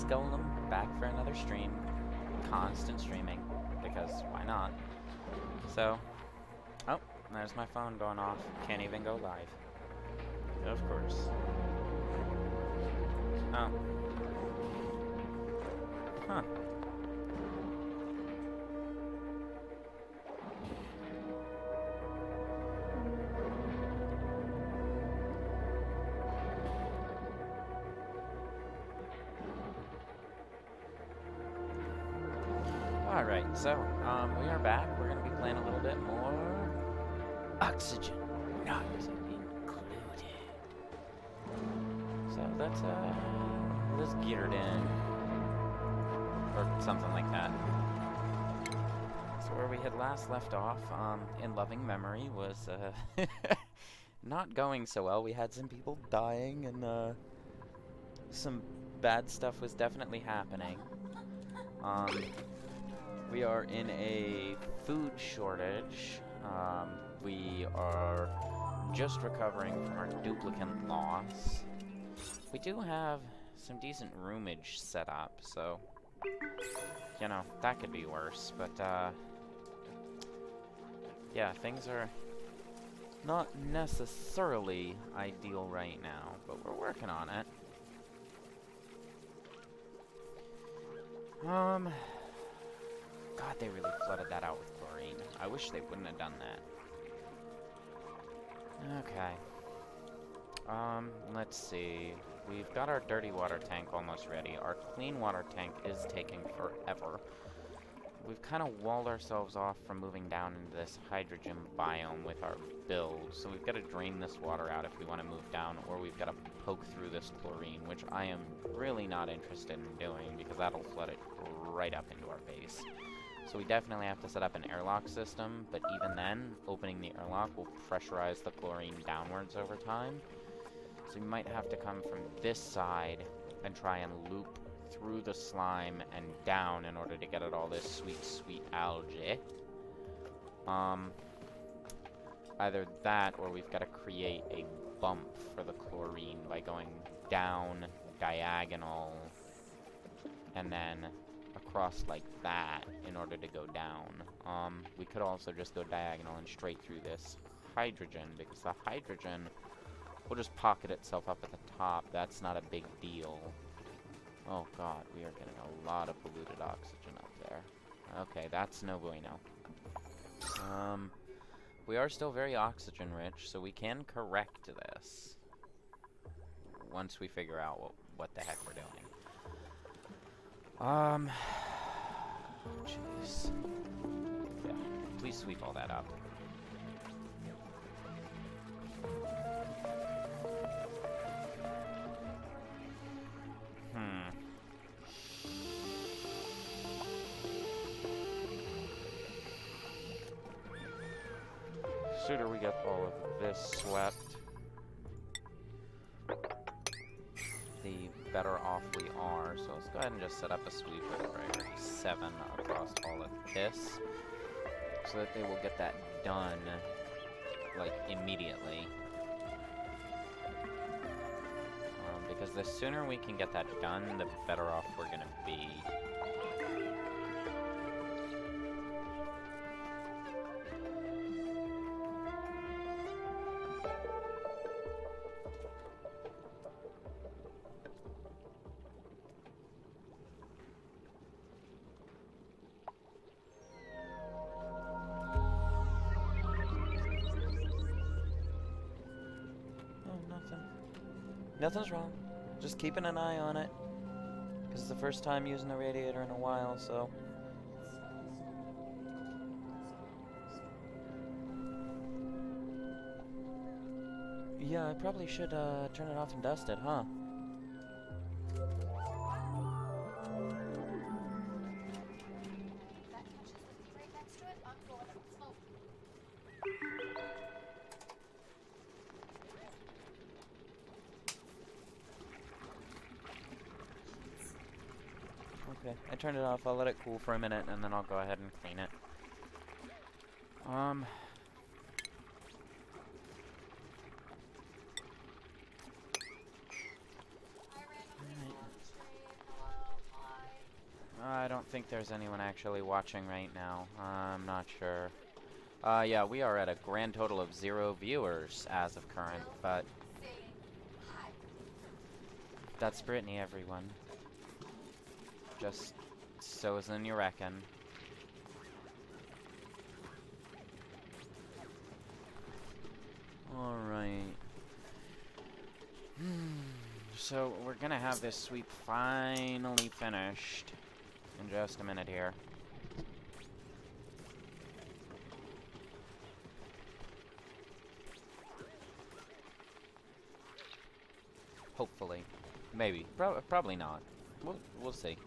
Ice Golem back for another stream. Constant streaming, because why not? So, oh, there's my phone going off. Can't even go live. Of course. Oh. Huh. Alright, so, we are back. We're going to be playing a little bit more Oxygen Not Included. So let's get her in. Or something like that. So where we had last left off, in loving memory, was, not going so well. We had some people dying, and, some bad stuff was definitely happening. We are in a food shortage. We are just recovering from our duplicant loss. We do have some decent roomage set up, so, you know, that could be worse, but, yeah, things are not necessarily ideal right now, but we're working on it. God, they really flooded that out with chlorine. I wish they wouldn't have done that. Okay. Let's see. We've got our dirty water tank almost ready. Our clean water tank is taking forever. We've kind of walled ourselves off from moving down into this hydrogen biome with our build, so we've got to drain this water out if we want to move down, or we've got to poke through this chlorine, which I am really not interested in doing, because that'll flood it right up into our base. So we definitely have to set up an airlock system, but even then, opening the airlock will pressurize the chlorine downwards over time. So we might have to come from this side and try and loop through the slime and down in order to get at all this sweet, sweet algae. Either that, or we've got to create a bump for the chlorine by going down, diagonal, and then across like that in order to go down. We could also just go diagonal and straight through this hydrogen, because the hydrogen will just pocket itself up at the top. That's not a big deal. Oh god, we are getting a lot of polluted oxygen up there. Okay, that's no bueno. We are still very oxygen rich, so we can correct this once we figure out what the heck we're doing. Jeez. Yeah, please sweep all that up. Sooner we get all of this swept, the better off we are. So let's go ahead and just set up a sweeper priority 7 across all of this, so that they will get that done, like, immediately. Because the sooner we can get that done, the better off we're gonna be. Nothing's wrong. Just keeping an eye on it. Because it's the first time using the radiator in a while, so... Yeah, I probably should turn it off and dust it, huh? Okay, I turned it off. I'll let it cool for a minute, and then I'll go ahead and clean it. think there's anyone actually watching right now. I'm not sure. Yeah, we are at a grand total of 0 viewers as of current, but that's Brittany, everyone. Just so isn't you reckon. Alright. So, we're gonna have this sweep finally finished in just a minute here. Hopefully. Maybe. Probably not. We'll see.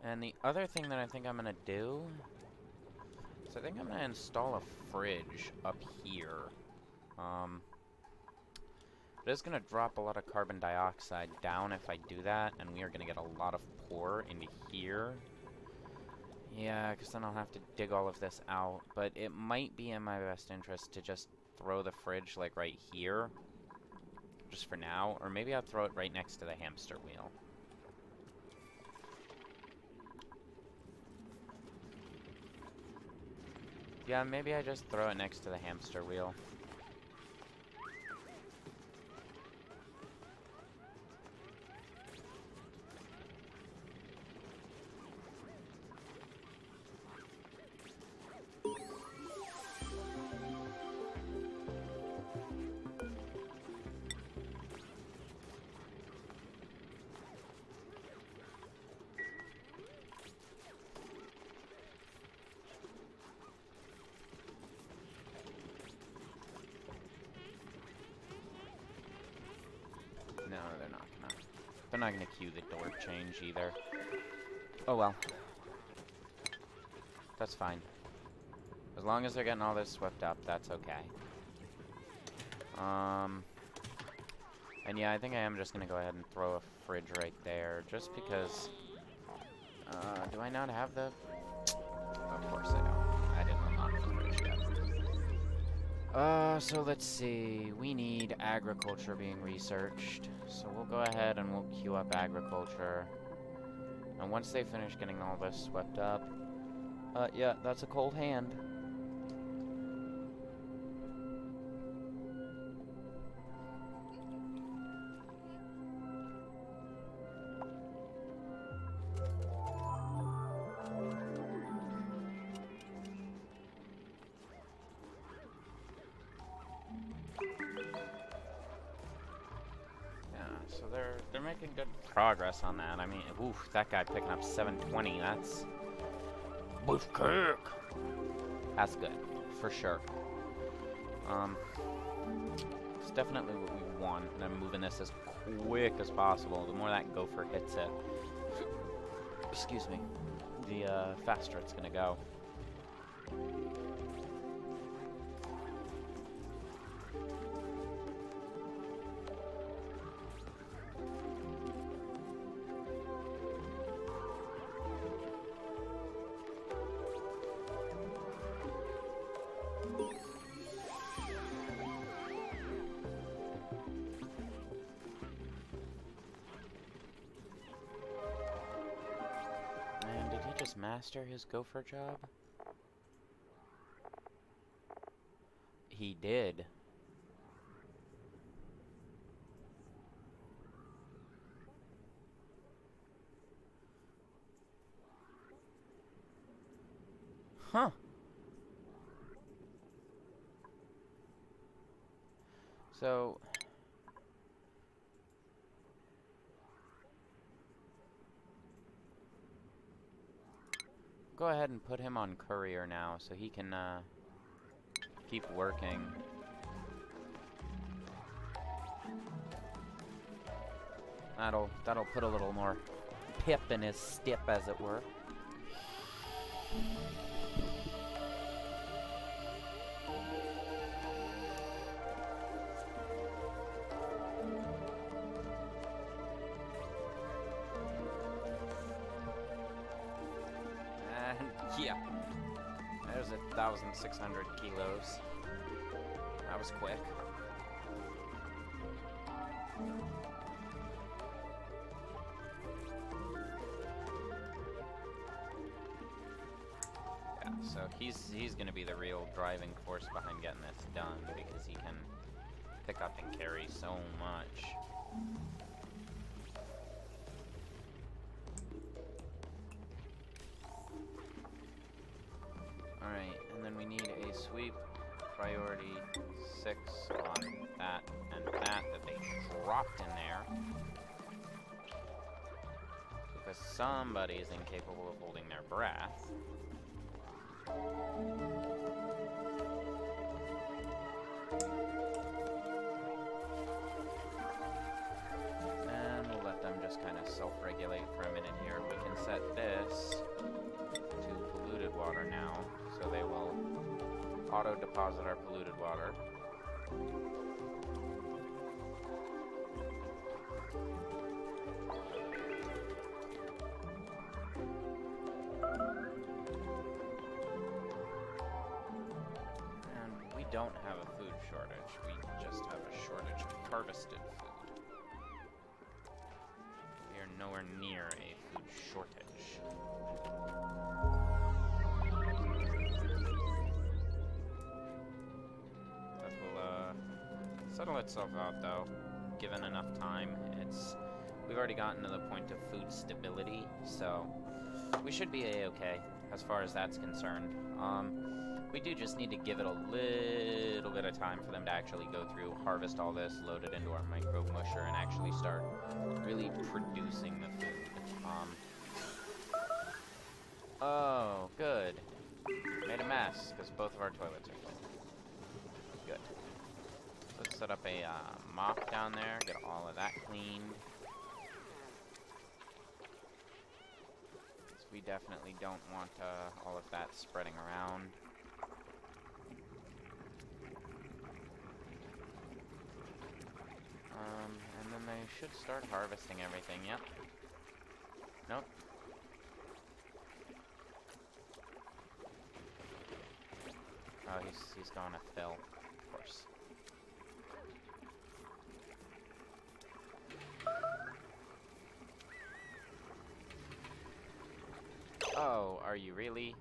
And the other thing that I think I'm gonna do is I think I'm gonna install a fridge up here. It is gonna drop a lot of carbon dioxide down if I do that, and we are gonna get a lot of pour into here. Yeah, because then I'll have to dig all of this out, but it might be in my best interest to just throw the fridge, like, right here, just for now, or maybe I'll throw it right next to the hamster wheel. Yeah, maybe I just throw it next to the hamster wheel. No, they're not gonna cue the door change either. Oh well. That's fine. As long as they're getting all this swept up, that's okay. And yeah, I think I am just gonna go ahead and throw a fridge right there, just because, do I not have the... Of course I don't. I didn't unlock the fridge yet. So let's see. We need agriculture being researched. So we'll go ahead and we'll queue up agriculture. And once they finish getting all this swept up... yeah, that's a cold hand. So they're making good progress on that. I mean, oof, that guy picking up 720, that's... Boof kick! That's good, for sure. It's definitely what we want, and I'm moving this as quick as possible. The more that gopher hits it, excuse me, the faster it's gonna go. Just master his gopher job? He did. Huh. So... go ahead and put him on courier now so he can keep working. That'll put a little more pip in his step, as it were. Yeah, there's 1,600 kilos. That was quick. So he's gonna be the real driving force behind getting this done, because he can pick up and carry so much. Alright, and then we need a sweep priority 6 on that and that they dropped in there. Because somebody is incapable of holding their breath. And we'll let them just kind of self-regulate for a minute here. We can set this to polluted water now, so they will auto-deposit our polluted water. And we don't have a food shortage, we just have a shortage of harvested food. We are nowhere near a food shortage. That will settle itself out though, given enough time. We've already gotten to the point of food stability, so we should be a-okay as far as that's concerned. We do just need to give it a little bit of time for them to actually go through, harvest all this, load it into our micro musher, and actually start really producing the food. Oh, good. Made a mess, because both of our toilets are full. Good. Let's set up a mop down there, get all of that cleaned. We definitely don't want all of that spreading around. And then they should start harvesting everything, yep. Nope. Oh, he's going to fill, of course. Oh, are you really?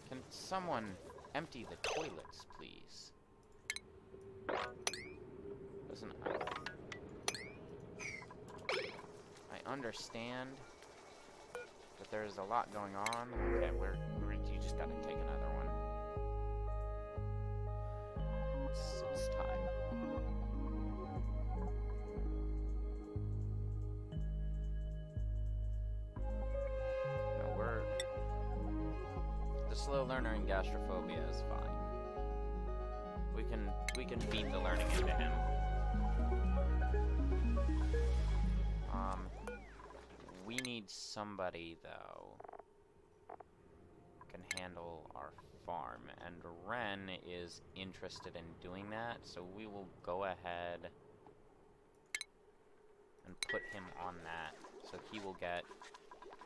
Can someone empty the toilets, please? Listen, I understand that there's a lot going on. Okay, you just gotta take another one. It's time. Slow learner and gastrophobia is fine. We can beat the learning into him. We need somebody though who can handle our farm, and Ren is interested in doing that, so we will go ahead and put him on that, so he will get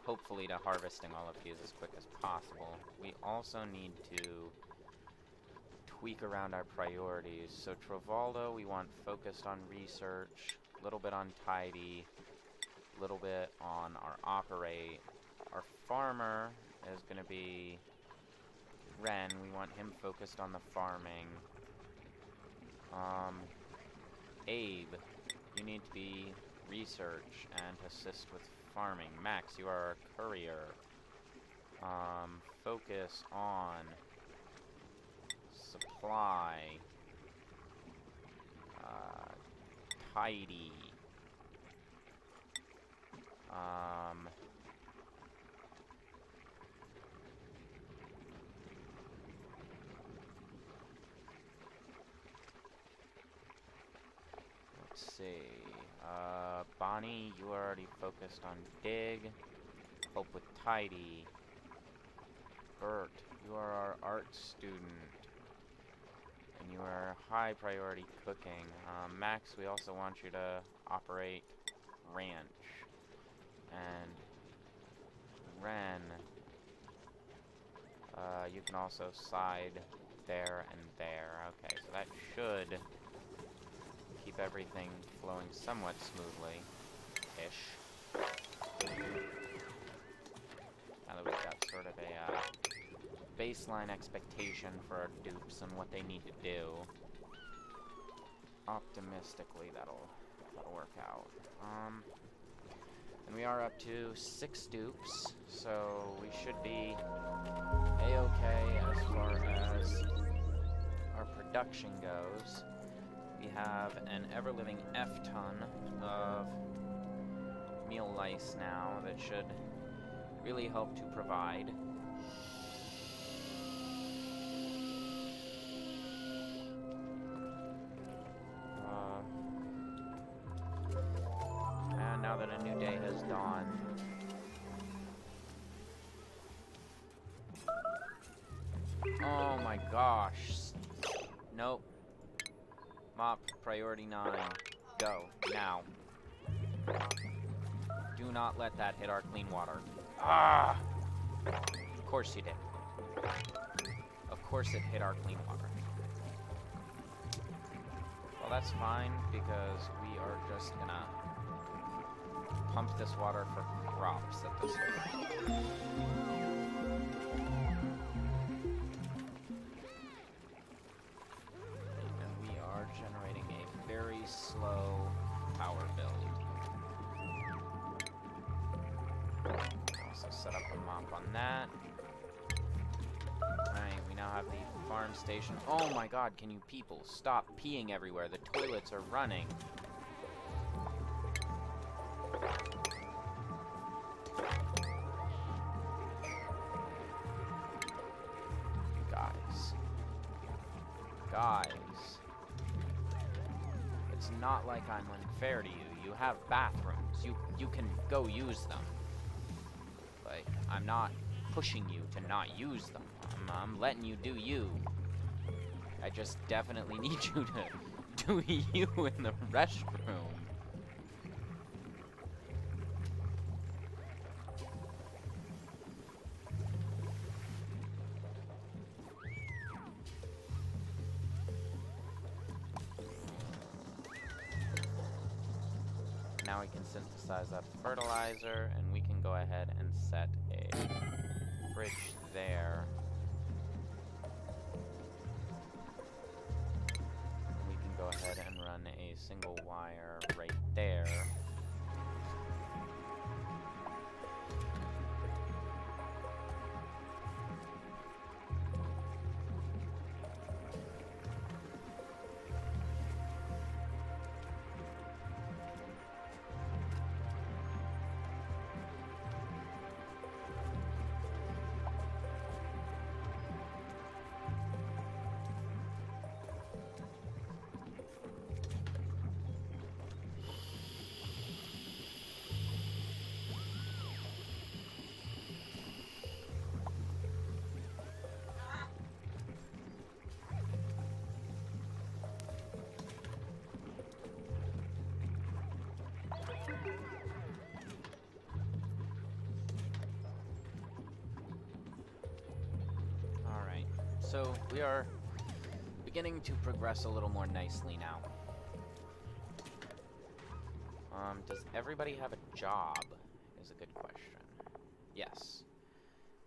hopefully to harvesting all of these as quick as possible. We also need to tweak around our priorities. So Travaldo, we want focused on research, a little bit on tidy, a little bit on our operate. Our farmer is going to be Ren. We want him focused on the farming. Abe, you need to be research and assist with farming. Max, you are a courier. Focus on supply. Tidy. Let's see. Bonnie, you are already focused on dig. Help with tidy. Bert, you are our art student. And you are high priority cooking. Max, we also want you to operate ranch. And Ren, you can also side there and there. Okay, so that should keep everything flowing somewhat smoothly-ish. now that we've got sort of a baseline expectation for our dupes and what they need to do. Optimistically, that'll work out. And we are up to 6 dupes, so we should be a-okay as far as our production goes. We have an ever-living F-ton of meal lice now that should really help to provide. And now that a new day has dawned, oh my gosh. Nope. Mop, priority 9. Go, now. Do not let that hit our clean water. Ah! Of course you did. Of course it hit our clean water. Well, that's fine, because we are just gonna pump this water for crops at this point. Generating a very slow power build. Also set up a mop on that. Alright, we now have the farm station. Oh my god, can you people stop peeing everywhere? The toilets are running. Guys. It's not like I'm unfair to you. You have bathrooms. You can go use them. Like, I'm not pushing you to not use them. I'm letting you do you. I just definitely need you to do you in the restroom. Now we can synthesize up fertilizer, and we can go ahead and set a fridge there. And we can go ahead and run a single wire right there. So we are beginning to progress a little more nicely now. Does everybody have a job? Is a good question. Yes.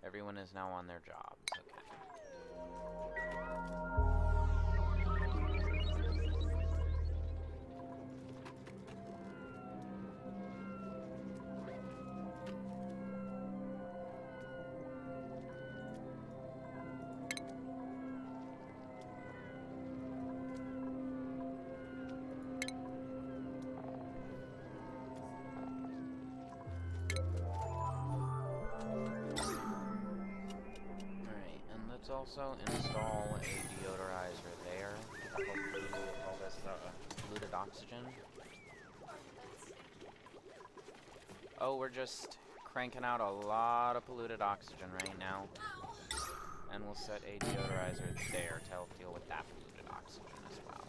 Everyone is now on their jobs. Okay. Also install a deodorizer there to help remove all this polluted oxygen. Oh, we're just cranking out a lot of polluted oxygen right now. And we'll set a deodorizer there to help deal with that polluted oxygen as well.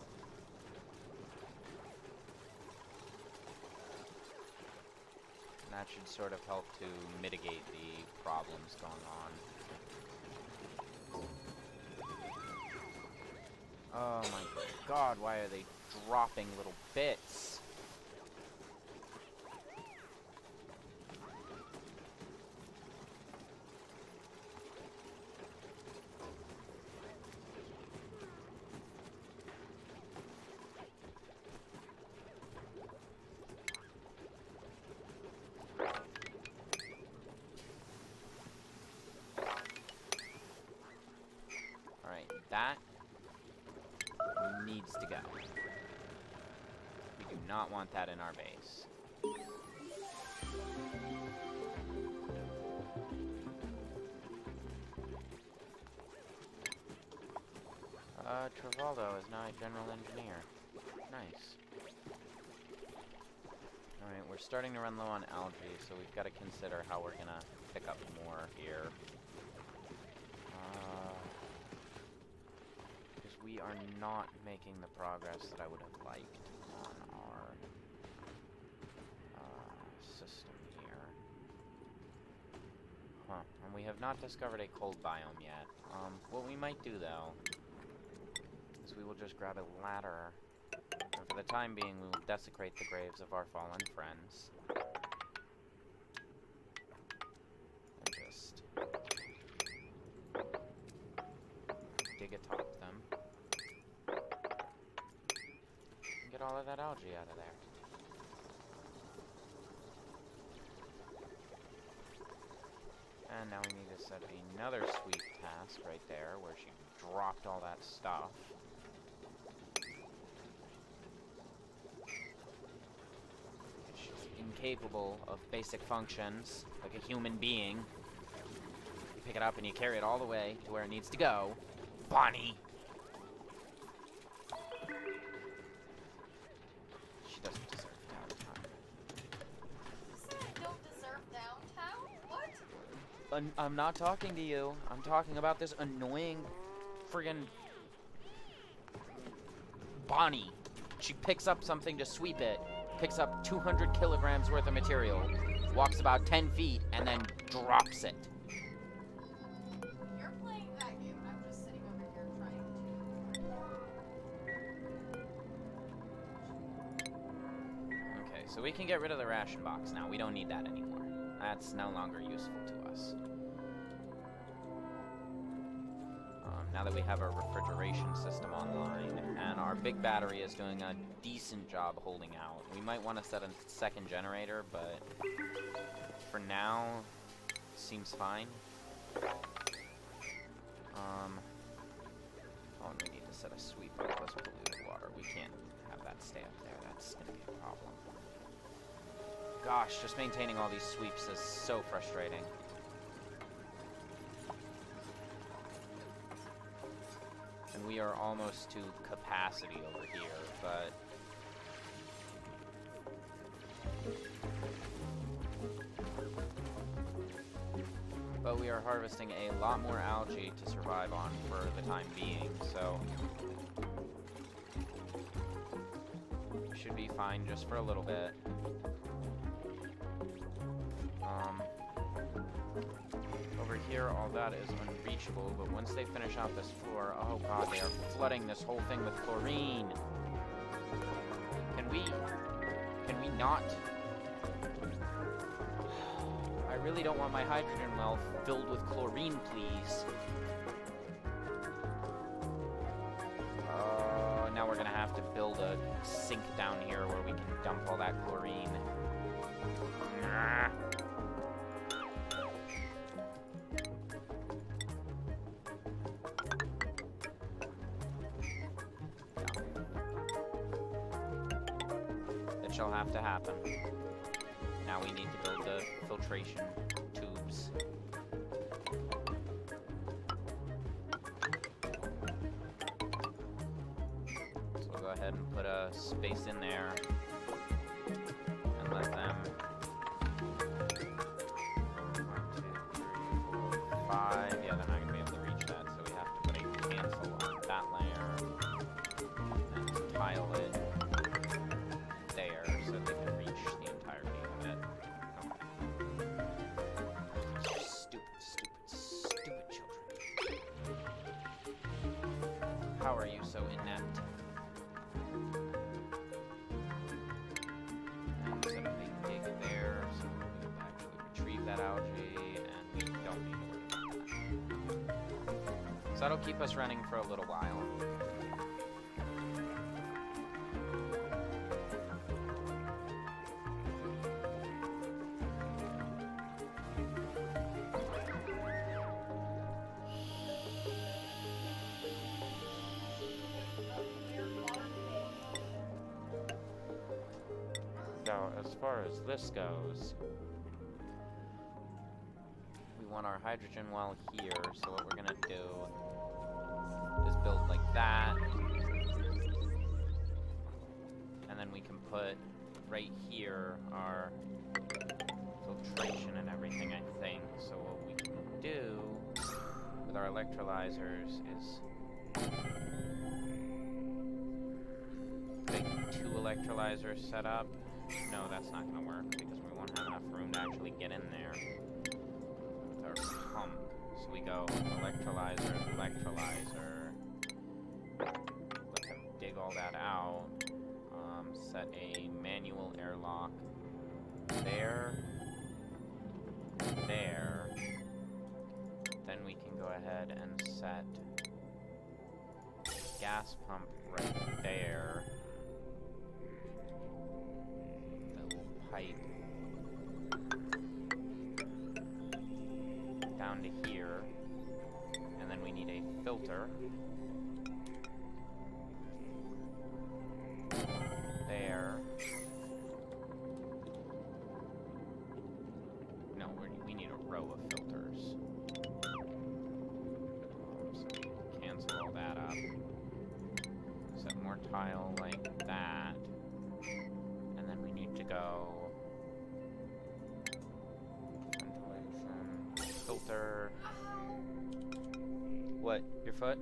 And that should sort of help to mitigate the problems going on. Oh my god, why are they dropping little bits? not want that in our base. Travaldo is now a general engineer. Nice. Alright, we're starting to run low on algae, so we've got to consider how we're gonna pick up more here. Because we are not making the progress that I would have liked on our system here. Huh, and we have not discovered a cold biome yet. What we might do, though, is we will just grab a ladder, and for the time being, we will desecrate the graves of our fallen friends. And just dig atop them. And get all of that algae out of there. And now we need to set another sweep task right there, where she dropped all that stuff. She's incapable of basic functions, like a human being. You pick it up and you carry it all the way to where it needs to go. Bonnie! She doesn't deserve downtime. You said I don't deserve downtown? What? I'm not talking to you. I'm talking about this annoying friggin' Bonnie. She picks up something to sweep it, picks up 200 kilograms worth of material, walks about 10 feet, and then drops it. You're playing that game, and I'm just sitting over here trying to... Okay, so we can get rid of the ration box now. We don't need that anymore. That's no longer useful to us. Now that we have our refrigeration system online, and our big battery is doing a decent job holding out, we might want to set a second generator, but for now, seems fine. Oh, and we need to set a sweep of this polluted water. We can't have that stay up there. That's going to be a problem. Gosh, just maintaining all these sweeps is so frustrating. And we are almost to capacity over here, but we are harvesting a lot more algae to survive on for the time being, so we should be fine just for a little bit. Over here, all that is unreachable, but once they finish out this floor, oh god, they are flooding this whole thing with chlorine. Can we not? I really don't want my hydrogen well filled with chlorine, please. Now we're gonna have to build a sink down here where we can dump all that chlorine. Shall have to happen. Now we need to build the filtration tubes. So we'll go ahead and put a space in there and let them 1, 2, 3, 4, 5. Yeah, they're not gonna be able to reach that, so we have to put a cancel on that layer and tile it there so they can reach the entirety of it. Okay. Stupid children. How are you so inept? And set up a dig there so we can actually retrieve that algae, and we don't need to worry about that. So that'll keep us running for a little while. Now, as far as this goes, we want our hydrogen well here, so what we're gonna do is build like that. And then we can put right here our filtration and everything, I think. So what we can do with our electrolyzers is putting 2 electrolyzers set up. No, that's not going to work because we won't have enough room to actually get in there with our pump. So we go electrolyzer, electrolyzer. Let them dig all that out. Set a manual airlock there, there. Then we can go ahead and set a gas pump right there that will pipe down to here, and then we need a filter there. No, we need a row of filters. So we cancel all that up. Set more tile like that. And then we need to go ventilation, filter. What? Your foot?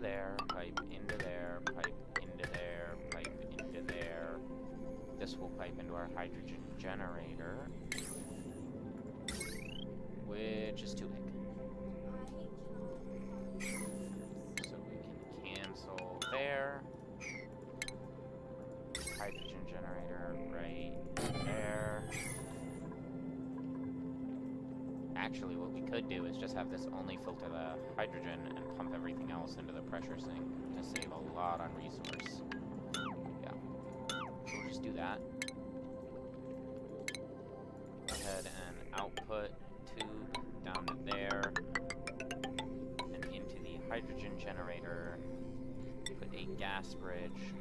There, pipe into there, pipe into there, pipe into there. This will pipe into our hydrogen generator, which is too big. So we can cancel there. Hydrogen generator right there. Actually, what we could do is just have this only filter the hydrogen and pump everything else into the pressure sink to save a lot on resource. Yeah. So we'll just do that. Go ahead and output tube down to there. And into the hydrogen generator, put a gas bridge.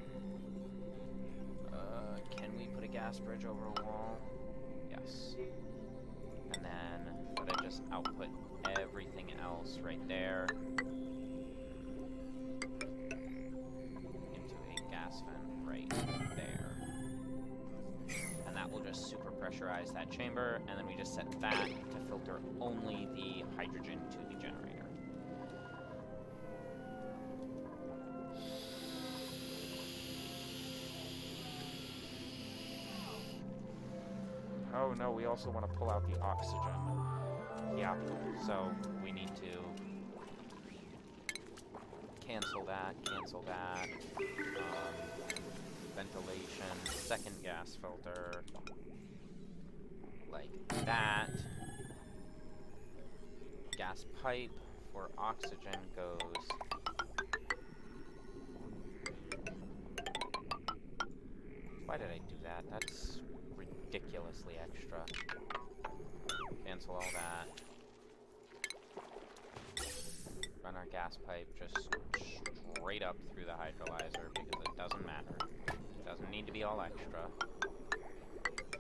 Can we put a gas bridge over a wall? Yes. And then I just output everything else right there into a gas vent right there. And that will just super pressurize that chamber, and then we just set that to filter only the hydrogen to the generator. Oh no, we also want to pull out the oxygen. Yeah, so we need to cancel that, ventilation, second gas filter, like that. Gas pipe for oxygen goes why did I do that? That's ridiculously extra. Cancel all that. Run our gas pipe just straight up through the hydrolyzer because it doesn't matter. It doesn't need to be all extra.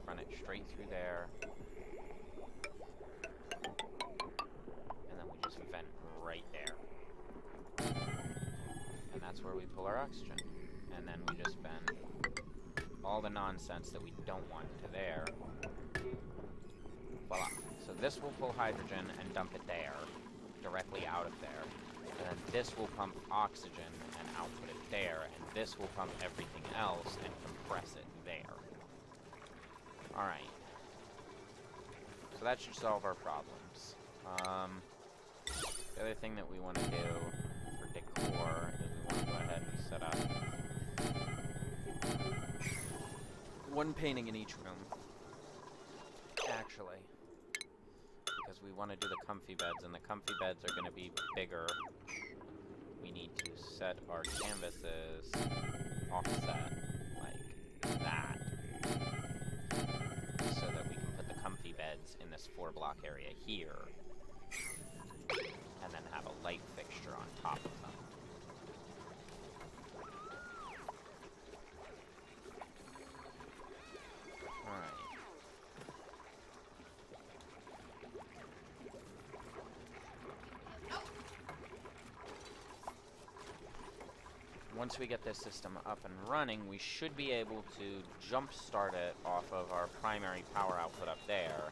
Run it straight through there. And then we just vent right there. And that's where we pull our oxygen. And then we just vent all the nonsense that we don't want to there. Voila. So this will pull hydrogen and dump it there, directly out of there. And then this will pump oxygen and output it there, and this will pump everything else and compress it there. Alright. So that should solve our problems. The other thing that we want to do for decor is we want to go ahead and set up one painting in each room, actually, because we want to do the comfy beds, and the comfy beds are going to be bigger. We need to set our canvases offset like that, so that we can put the comfy beds in this this 4-block area here. And then have a light fixture on top of them. Alright. Once we get this system up and running, we should be able to jumpstart it off of our primary power output up there.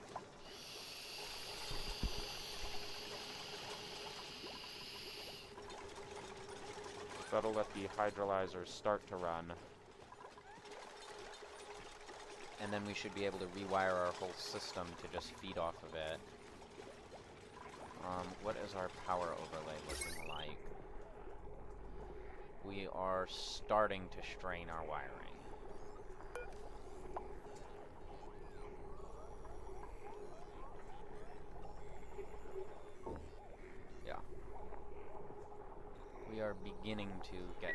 That'll let the hydrolyzers start to run. And then we should be able to rewire our whole system to just feed off of it. What is our power overlay looking like? We are starting to strain our wiring. Yeah. We are beginning to get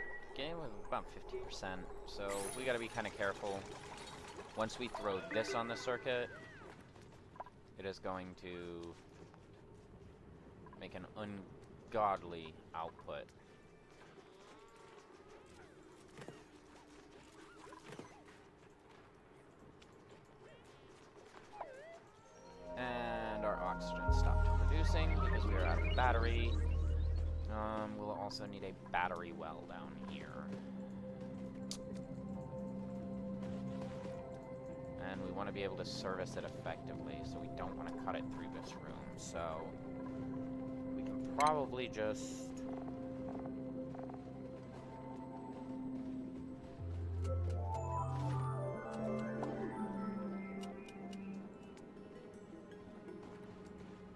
about 50%, so we gotta be kind of careful. Once we throw this on the circuit, it is going to make an ungodly output. And our oxygen stopped producing because we are out of battery. We'll also need a battery well down here. And we want to be able to service it effectively, so we don't want to cut it through this room. So we can probably just...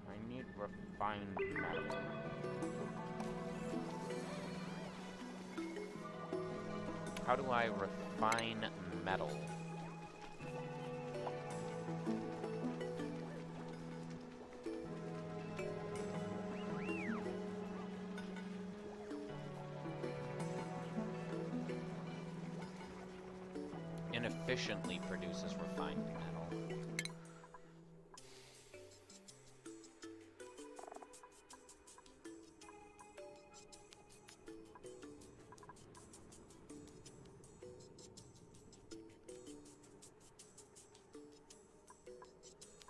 I need refined metal. How do I refine metal? Inefficiently produces refined metal.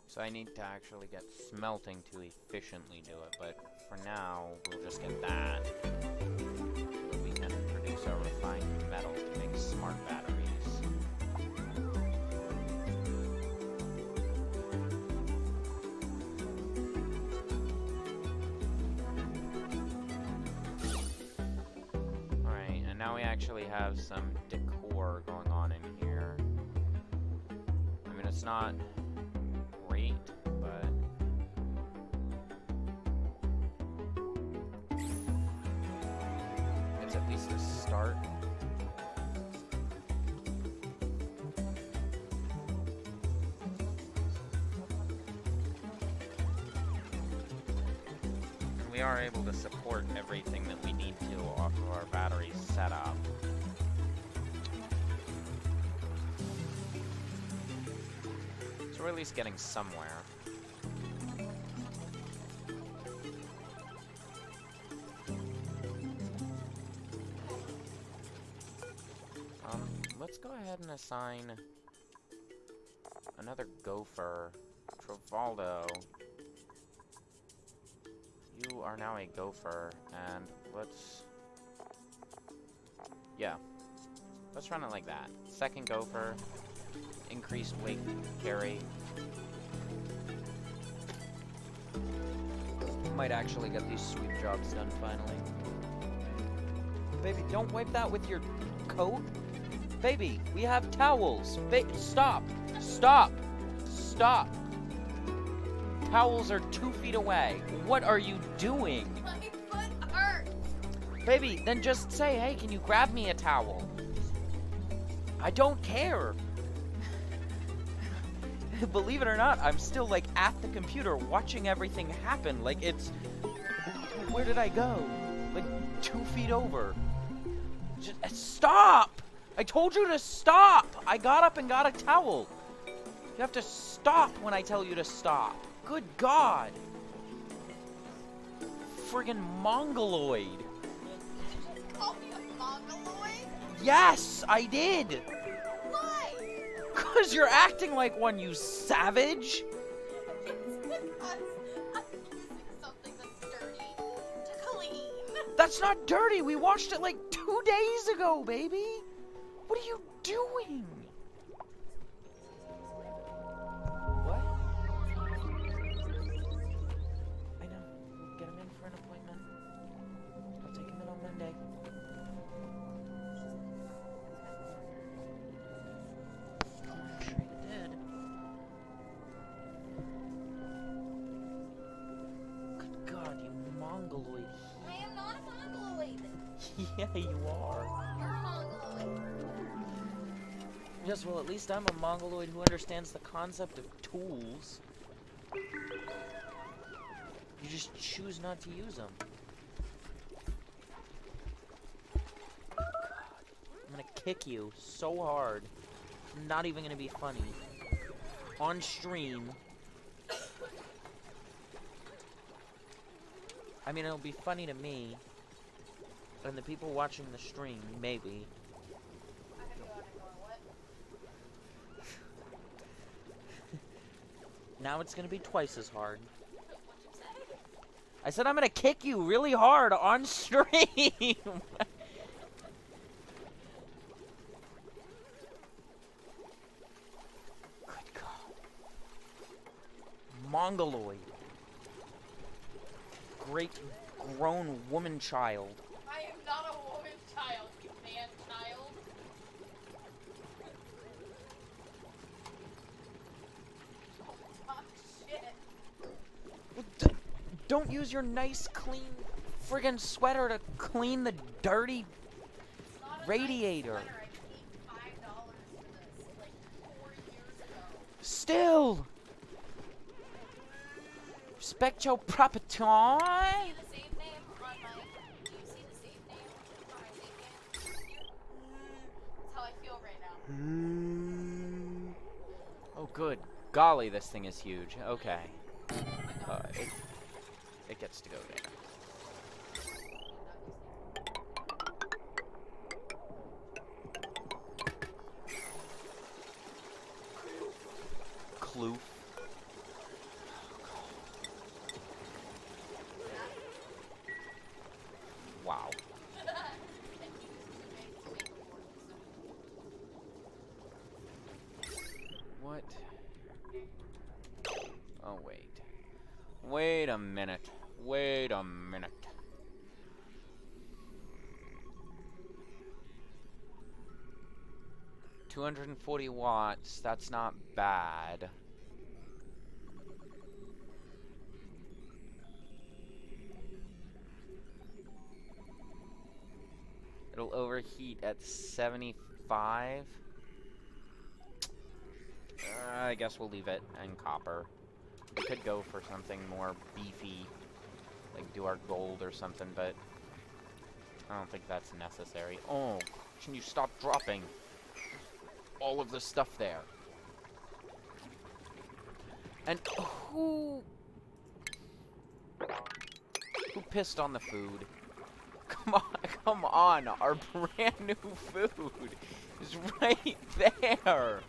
So I need to actually get smelting to efficiently do it, but for now, we'll just get that. So that we can produce our refined metal to make smart batteries. Alright, and now we actually have some decor going on in here. I mean, it's not great, but it's at least a start. And we are able to support everything that we need to off of our battery setup. We're at least getting somewhere. Let's go ahead and assign another gopher. Travaldo. You are now a gopher, and let's... Yeah. Let's run it like that. Second gopher. Increased weight carry. Might actually get these sweep jobs done finally. Baby, don't wipe that with your coat. Baby, we have towels. Stop. Stop. Stop. Towels are 2 feet away. What are you doing? My foot hurts. Baby, then just say, hey, can you grab me a towel? I don't care. Believe it or not, I'm still, like, at the computer watching everything happen. Like, it's... Where did I go? Like, 2 feet over. Just, stop! I told you to stop! I got up and got a towel. You have to stop when I tell you to stop. Good God! Friggin' mongoloid! Did you just call me a mongoloid? Yes, I did! Why? Cause you're acting like one, you savage! It's because I'm using something that's dirty to clean. That's not dirty! We washed it like 2 days ago, baby! What are you doing? What? I know. We'll get him in for an appointment. I'll take him in on Monday. Oh, I'm sure you did. Good God, you mongoloid. I am not a mongoloid. Yeah, you are. You're a mongoloid. Yes, well, at least I'm a mongoloid who understands the concept of tools. You just choose not to use them. I'm gonna kick you so hard. Not even gonna be funny. On stream. I mean, it'll be funny to me. And the people watching the stream, maybe. I have to go out and ignore what? Now it's gonna be twice as hard. What'd you say? I said I'm gonna kick you really hard on stream! Good God. Mongoloid. Great grown woman child. I am not a woman child, you man child. Oh, shit. Don't use your nice, clean, friggin' sweater to clean the dirty It's not a radiator. Nice sweater. I paid $5 for this, like, 4 years ago. Still! Respect your property. See the save name on my... Do you see the save name on my save game? That's how I feel right now. Oh, good. Golly, this thing is huge. Okay. It gets to go there. Kloof. Wow. What? Oh, wait. Wait a minute. Wait a minute. $240 watts. That's not bad. It'll overheat at 75. I guess we'll leave it in copper. We could go for something more beefy, like do our gold or something, but I don't think that's necessary. Oh, can you stop dropping all of the stuff there? And who pissed on the food? Come on, our brand new food is right there.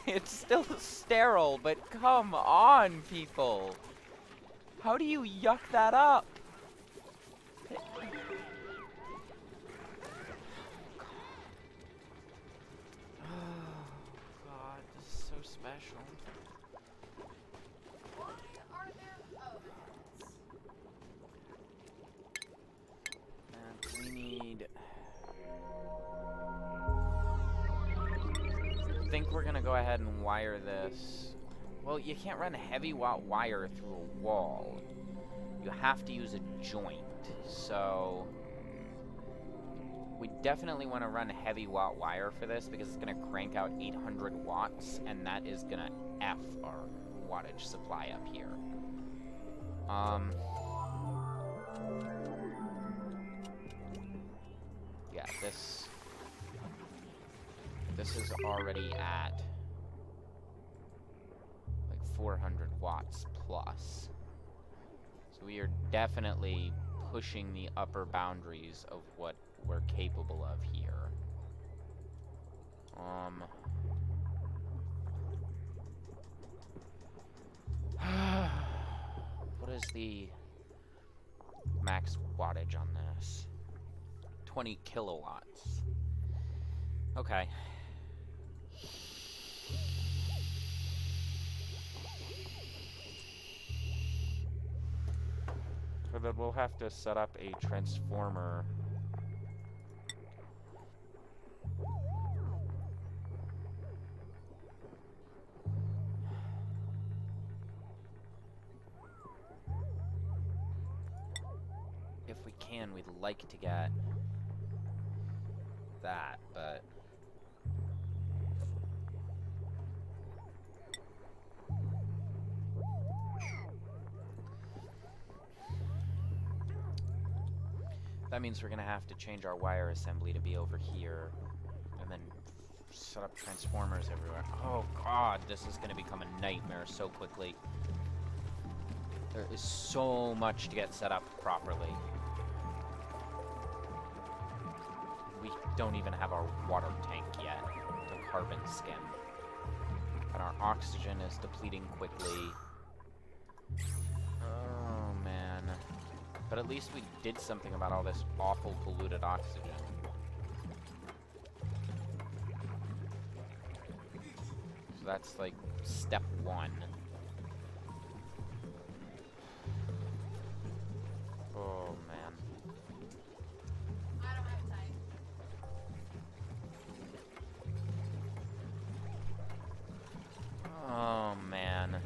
It's still sterile, but come on, people. How do you yuck that up? Oh, God, this is so special. Why are there... Oh, And we need... I think we're gonna go ahead and wire this. Well, you can't run heavy watt wire through a wall. You have to use a joint. So we definitely want to run heavy watt wire for this because it's gonna crank out 800 watts, and that is gonna F our wattage supply up here. Yeah, this is already at like 400 400 watts plus. So we are definitely pushing the upper boundaries of what we're capable of here. What is the max wattage on this? 20 kilowatts. Okay. But then we'll have to set up a transformer. If we can, we'd like to get that, but that means we're gonna have to change our wire assembly to be over here, and then set up transformers everywhere. Oh god, this is gonna become a nightmare so quickly. There is so much to get set up properly. We don't even have our water tank yet to carbon skim. And our oxygen is depleting quickly. Oh man. But at least we did something about all this awful polluted oxygen. So that's like step one. Oh man. I don't have time. Oh man.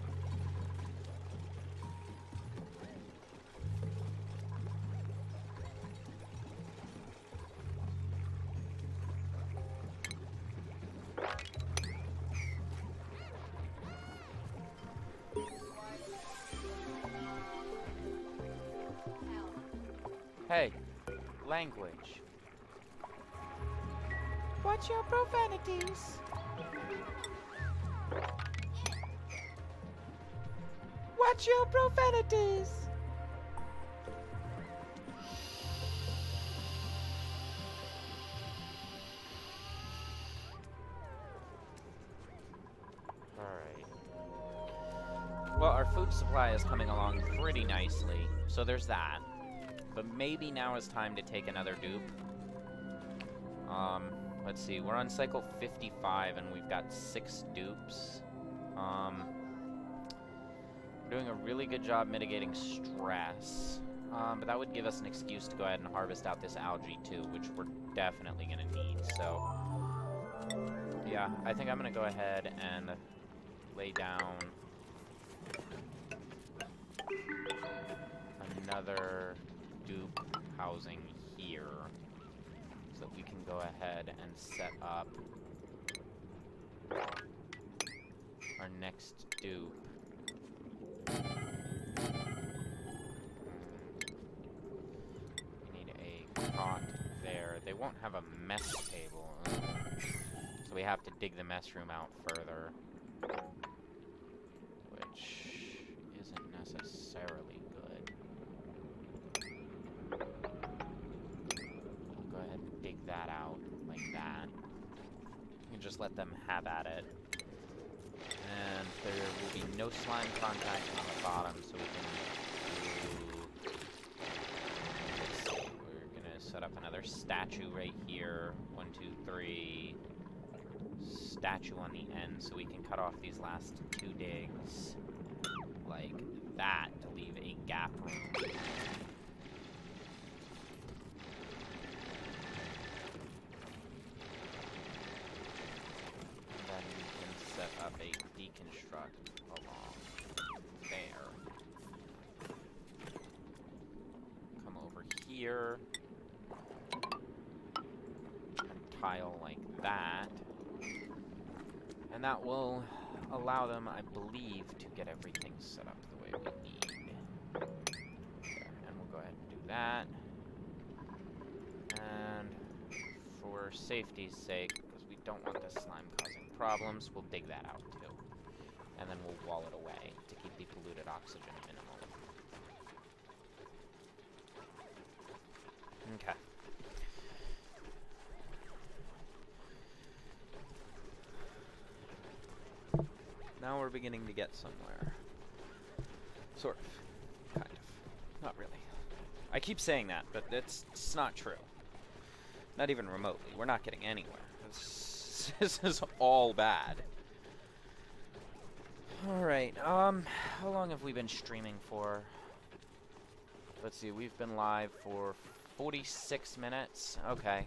Hey, language. Watch your profanities. Watch your profanities. Alright. Well, our food supply is coming along pretty nicely, so there's that. But maybe now is time to take another dupe. Let's see, we're on cycle 55 and we've got 6 dupes. We're doing a really good job mitigating stress. But that would give us an excuse to go ahead and harvest out this algae too, which we're definitely gonna need, so... yeah, I think I'm gonna go ahead and lay down another dupe housing here so that we can go ahead and set up our next dupe. We need a cot there. They won't have a mess table, so we have to dig the mess room out further, which isn't necessarily good. Go ahead and dig that out like that. You can just let them have at it. And there will be no slime contact on the bottom, so we can do... let's see, we're gonna set up another statue right here. 1, 2, 3. Statue on the end, so we can cut off these last 2 digs. Like that, to leave a gap room. Then we can set up a deconstruct along there. Come over here. And tile like that. And that will allow them, I believe, to get everything set up the way we need. There. And we'll go ahead and do that. And for safety's sake, because we don't want the slime causing problems, we'll dig that out too. And then we'll wall it away the polluted oxygen minimal. Okay. Now we're beginning to get somewhere. Sort of. Kind of. Not really. I keep saying that, but it's not true. Not even remotely. We're not getting anywhere. This is all bad. Alright, how long have we been streaming for? Let's see, we've been live for 46 minutes. Okay,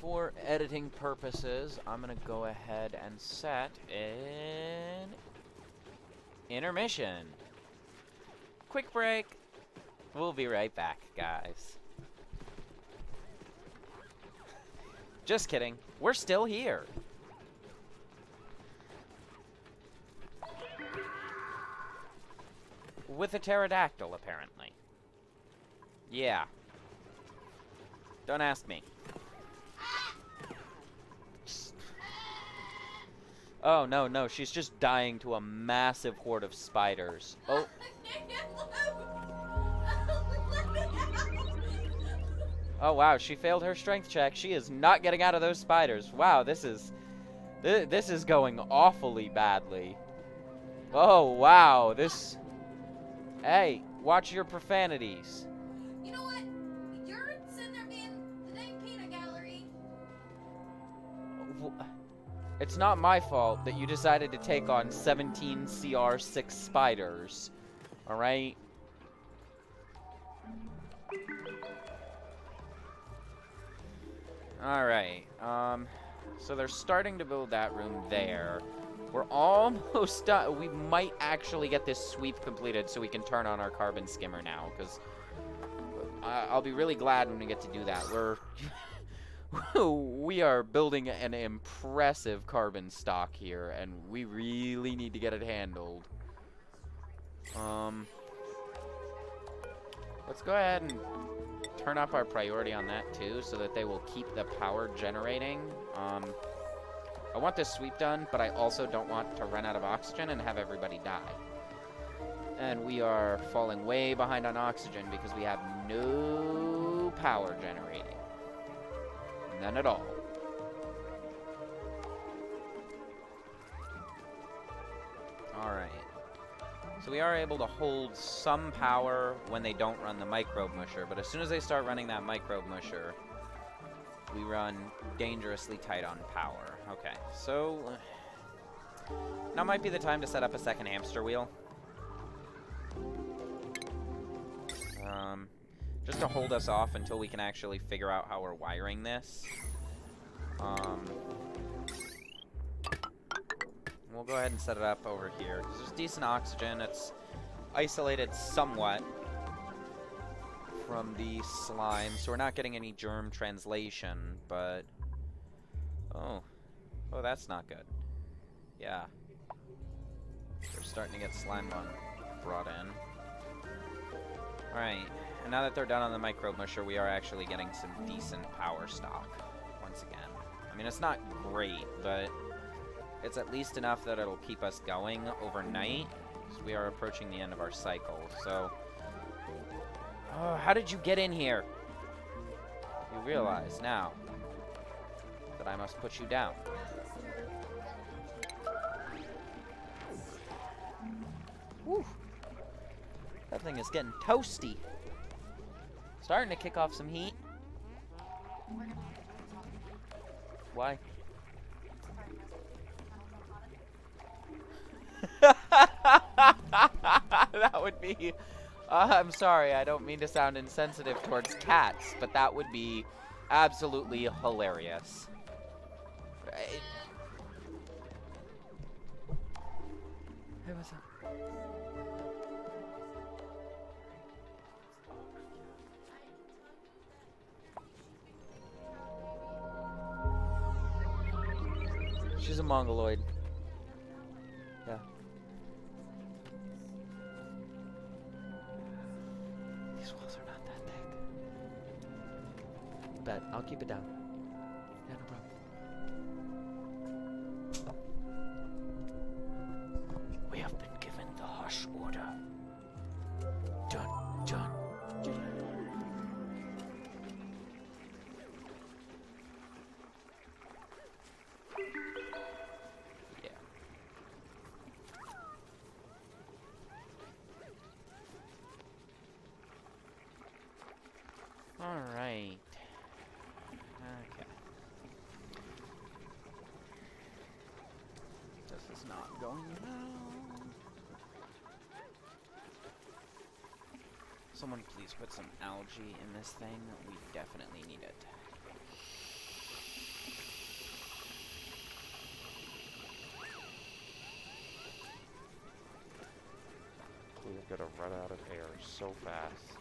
for editing purposes, I'm gonna go ahead and set an intermission. Quick break. We'll be right back, guys. Just kidding. We're still here. With a pterodactyl, apparently. Yeah. Don't ask me. Oh, no, she's just dying to a massive horde of spiders. Oh. Oh, wow, she failed her strength check. She is not getting out of those spiders. Wow, this is going awfully badly. Oh, wow, this... Hey, watch your profanities. You know what? You're sitting there being the dang peanut gallery. It's not my fault that you decided to take on 17 CR6 spiders. Alright? Alright, so they're starting to build that room there. We're almost done. We might actually get this sweep completed so we can turn on our carbon skimmer now, because I'll be really glad when we get to do that. We are building an impressive carbon stock here, and we really need to get it handled. Let's go ahead and turn up our priority on that too, so that they will keep the power generating. I want this sweep done, but I also don't want to run out of oxygen and have everybody die. And we are falling way behind on oxygen because we have no power generating. None at all. Alright. So we are able to hold some power when they don't run the microbe musher, but as soon as they start running that microbe musher, we run dangerously tight on power. Okay, so now might be the time to set up a second hamster wheel. Just to hold us off until we can actually figure out how we're wiring this. We'll go ahead and set it up over here. There's decent oxygen. It's isolated somewhat from the slime, so we're not getting any germ translation, but... Oh, that's not good. Yeah. We're starting to get slime brought in. Alright, and now that they're done on the microbe musher, we are actually getting some decent power stock, once again. I mean, it's not great, but it's at least enough that it'll keep us going overnight, because we are approaching the end of our cycle, so... Oh, how did you get in here? You realize now that I must put you down. Whew. That thing is getting toasty. Starting to kick off some heat. Why? That would be... I'm sorry, I don't mean to sound insensitive towards cats, but that would be absolutely hilarious. Hey, what's up? She's a mongoloid. Yeah. These walls are not that thick. Bet. I'll keep it down. Yeah, no problem. We have been Right. Okay. This is not going well. Someone please put some algae in this thing. We definitely need it. We're gonna run out of air so fast.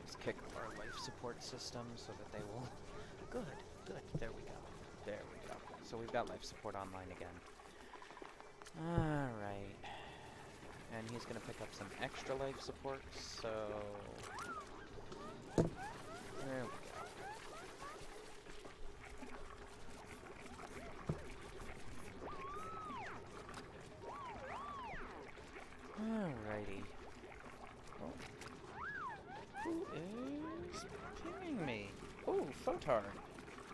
Let's kick our life support system so that they will... Good, good. There we go. There we go. So we've got life support online again. Alright. And he's gonna pick up some extra life support, so... There we go. Alrighty. Oh. Who is pinging me? Oh, Photard.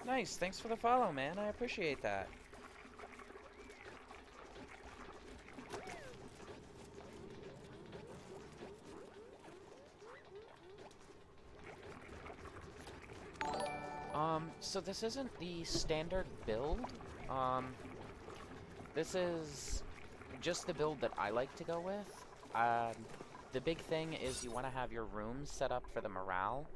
Nice, thanks for the follow, man. I appreciate that. So this isn't the standard build. This is just the build that I like to go with. The big thing is you want to have your rooms set up for the morale.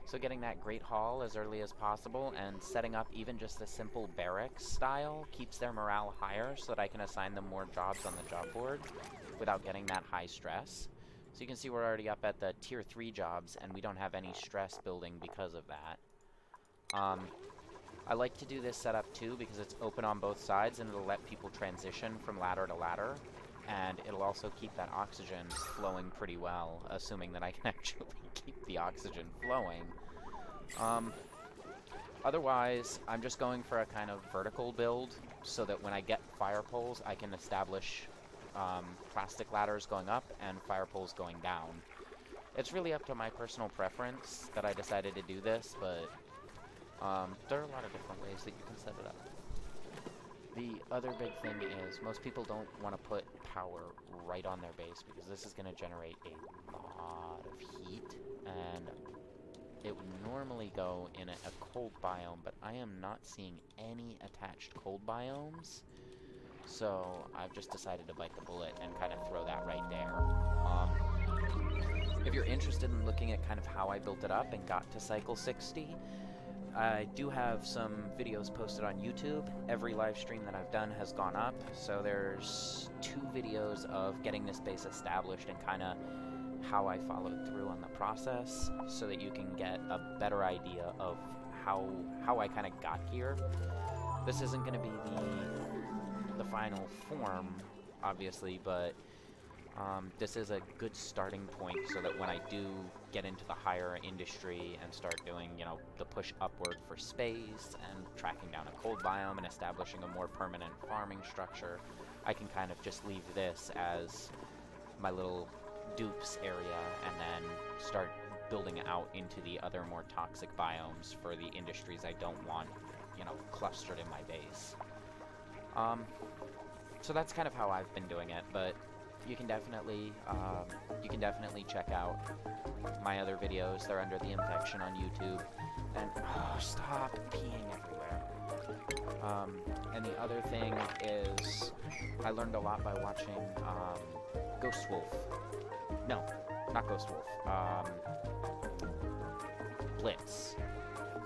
So getting that Great Hall as early as possible and setting up even just the simple barracks style keeps their morale higher so that I can assign them more jobs on the job board without getting that high stress. So you can see we're already up at the tier 3 jobs and we don't have any stress building because of that. I like to do this setup too because it's open on both sides and it'll let people transition from ladder to ladder. And it'll also keep that oxygen flowing pretty well, assuming that I can actually keep the oxygen flowing. Otherwise, I'm just going for a kind of vertical build so that when I get fire poles, I can establish plastic ladders going up and fire poles going down. It's really up to my personal preference that I decided to do this, but there are a lot of different ways that you can set it up. The other big thing is most people don't want to put power right on their base because this is going to generate a lot of heat, and it would normally go in a cold biome, but I am not seeing any attached cold biomes, so I've just decided to bite the bullet and kind of throw that right there. If you're interested in looking at kind of how I built it up and got to cycle 60, I do have some videos posted on YouTube. Every live stream that I've done has gone up, so there's 2 videos of getting this base established and kind of how I followed through on the process so that you can get a better idea of how I kind of got here. This isn't going to be the final form, obviously, but this is a good starting point so that when I do get into the higher industry and start doing, you know, the push upward for space and tracking down a cold biome and establishing a more permanent farming structure, I can kind of just leave this as my little dupes area and then start building out into the other more toxic biomes for the industries I don't want, you know, clustered in my base. So that's kind of how I've been doing it, but you can definitely check out my other videos. They're under the infection on YouTube. And oh, stop peeing everywhere. And the other thing is, I learned a lot by watching Ghost Wolf. No, not Ghost Wolf. Blitz.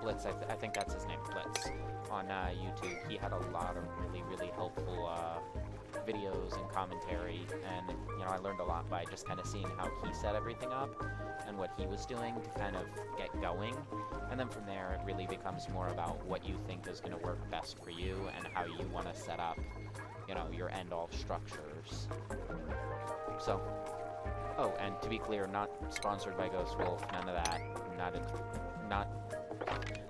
Blitz. I think that's his name. Blitz on YouTube. He had a lot of really helpful videos and commentary, and you know, I learned a lot by just kind of seeing how he set everything up and what he was doing to kind of get going, and then from there it really becomes more about what you think is going to work best for you and how you want to set up, you know, your end-all structures. So, oh, and to be clear, not sponsored by Ghost Wolf, none of that, not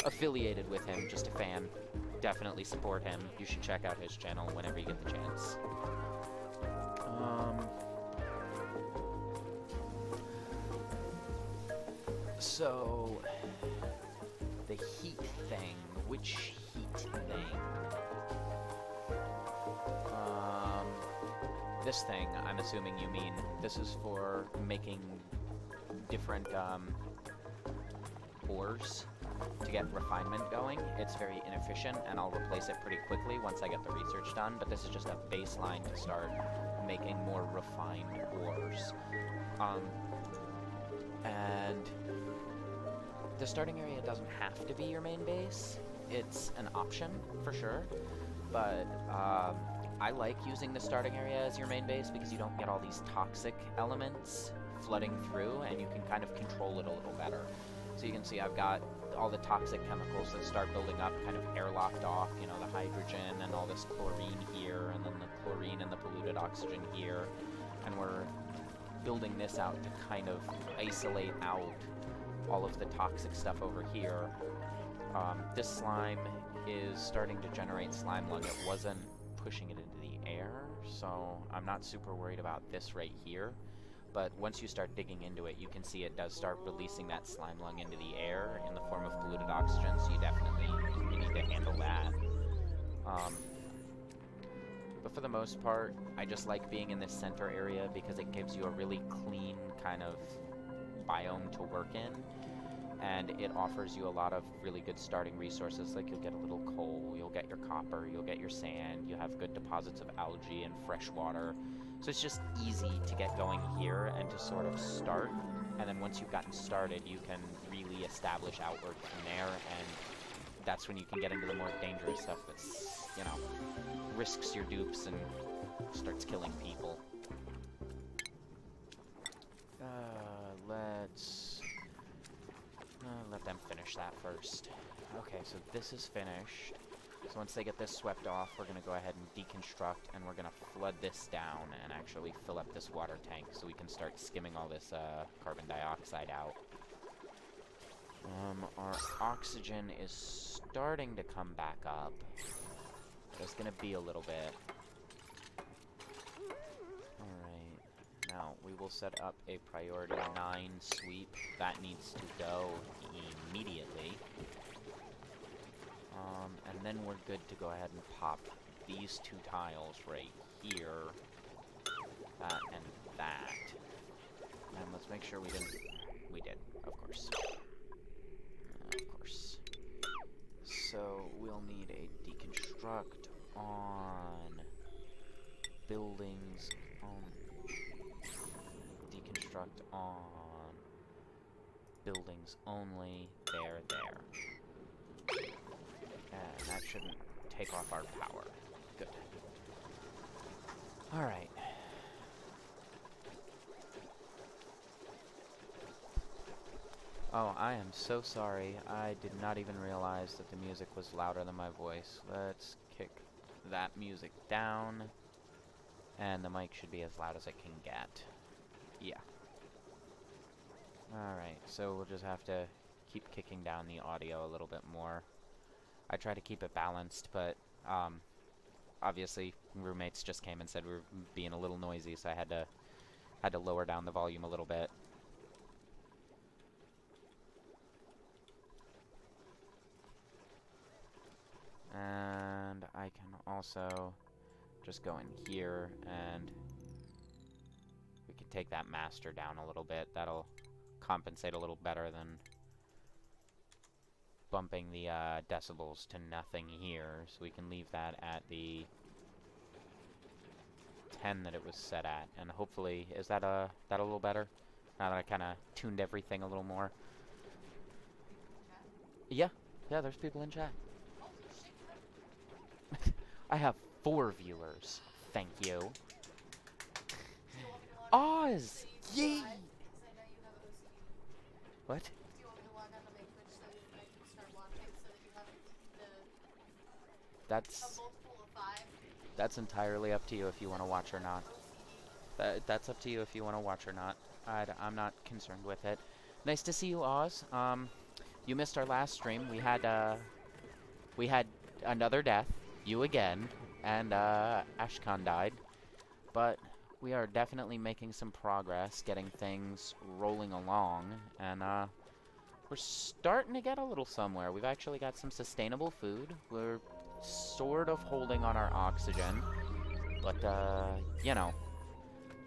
affiliated with him, just a fan. Definitely support him. You should check out his channel whenever you get the chance. So, the heat thing. Which heat thing? this thing, I'm assuming you mean this is for making different ores to get refinement going. It's very inefficient, and I'll replace it pretty quickly once I get the research done, but this is just a baseline to start making more refined ores. And the starting area doesn't have to be your main base. It's an option, for sure, but I like using the starting area as your main base because you don't get all these toxic elements flooding through, and you can kind of control it a little better. So you can see I've got all the toxic chemicals that start building up kind of airlocked off, you know, the hydrogen and all this chlorine here, and then the chlorine and the polluted oxygen here, and we're building this out to kind of isolate out all of the toxic stuff over here. This slime is starting to generate slime lung. It wasn't pushing it into the air, so I'm not super worried about this right here. But once you start digging into it, you can see it does start releasing that slime lung into the air in the form of polluted oxygen, so you definitely need to handle that. But for the most part, I just like being in this center area because it gives you a really clean kind of biome to work in, and it offers you a lot of really good starting resources. Like, you'll get a little coal, you'll get your copper, you'll get your sand, you have good deposits of algae and fresh water. So it's just easy to get going here and to sort of start, and then once you've gotten started, you can really establish outward from there, and that's when you can get into the more dangerous stuff that's, you know, risks your dupes and starts killing people. Let's let them finish that first. Okay, so this is finished. So once they get this swept off, we're going to go ahead and deconstruct, and we're going to flood this down and actually fill up this water tank so we can start skimming all this carbon dioxide out. Our oxygen is starting to come back up. There's going to be a little bit. Alright, now we will set up a priority 9 sweep. That needs to go immediately. And then we're good to go ahead and pop these 2 tiles right here. That and that. And let's make sure we didn't... We did, of course. Of course. So we'll need a deconstruct on buildings deconstruct on buildings only. There. And that shouldn't take off our power. Good. Alright. Oh, I am so sorry. I did not even realize that the music was louder than my voice. Let's kick that music down. And the mic should be as loud as it can get. Yeah. Alright, so we'll just have to keep kicking down the audio a little bit more. I try to keep it balanced, but obviously roommates just came and said we were being a little noisy, so I had to lower down the volume a little bit. And I can also just go in here and we can take that master down a little bit. That'll compensate a little better than bumping the decibels to nothing here, so we can leave that at the 10 that it was set at, and hopefully, is that a little better? Now that I kind of tuned everything a little more. Yeah, there's people in chat. I have 4 viewers. Thank you. Oz! Yay! What? That's entirely up to you if you want to watch or not. That's up to you if you want to watch or not. I'm not concerned with it. Nice to see you, Oz. You missed our last stream. We had another death. You again. And Ashkan died. But we are definitely making some progress, getting things rolling along, and we're starting to get a little somewhere. We've actually got some sustainable food. We're sort of holding on our oxygen, but you know,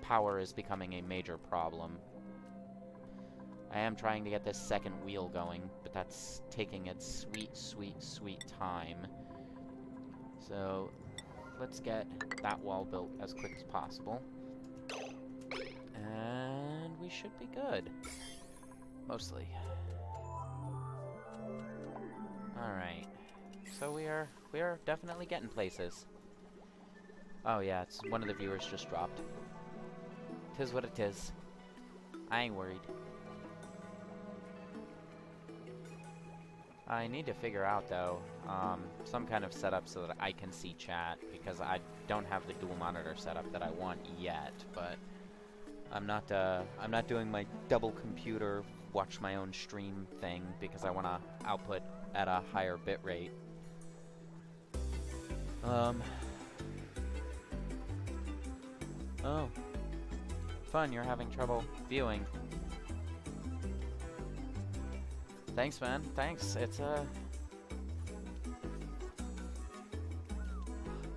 power is becoming a major problem. I am trying to get this second wheel going, but that's taking its sweet, sweet, sweet time. So, let's get that wall built as quick as possible. And we should be good. Mostly. Alright. So we are definitely getting places. Oh yeah, it's one of the viewers just dropped. 'Tis what it is. I ain't worried. I need to figure out, though, some kind of setup so that I can see chat, because I don't have the dual monitor setup that I want yet, but I'm not doing my double computer, watch my own stream thing, because I want to output at a higher bit rate. Oh. Fun, you're having trouble viewing. Thanks, man. Thanks. It's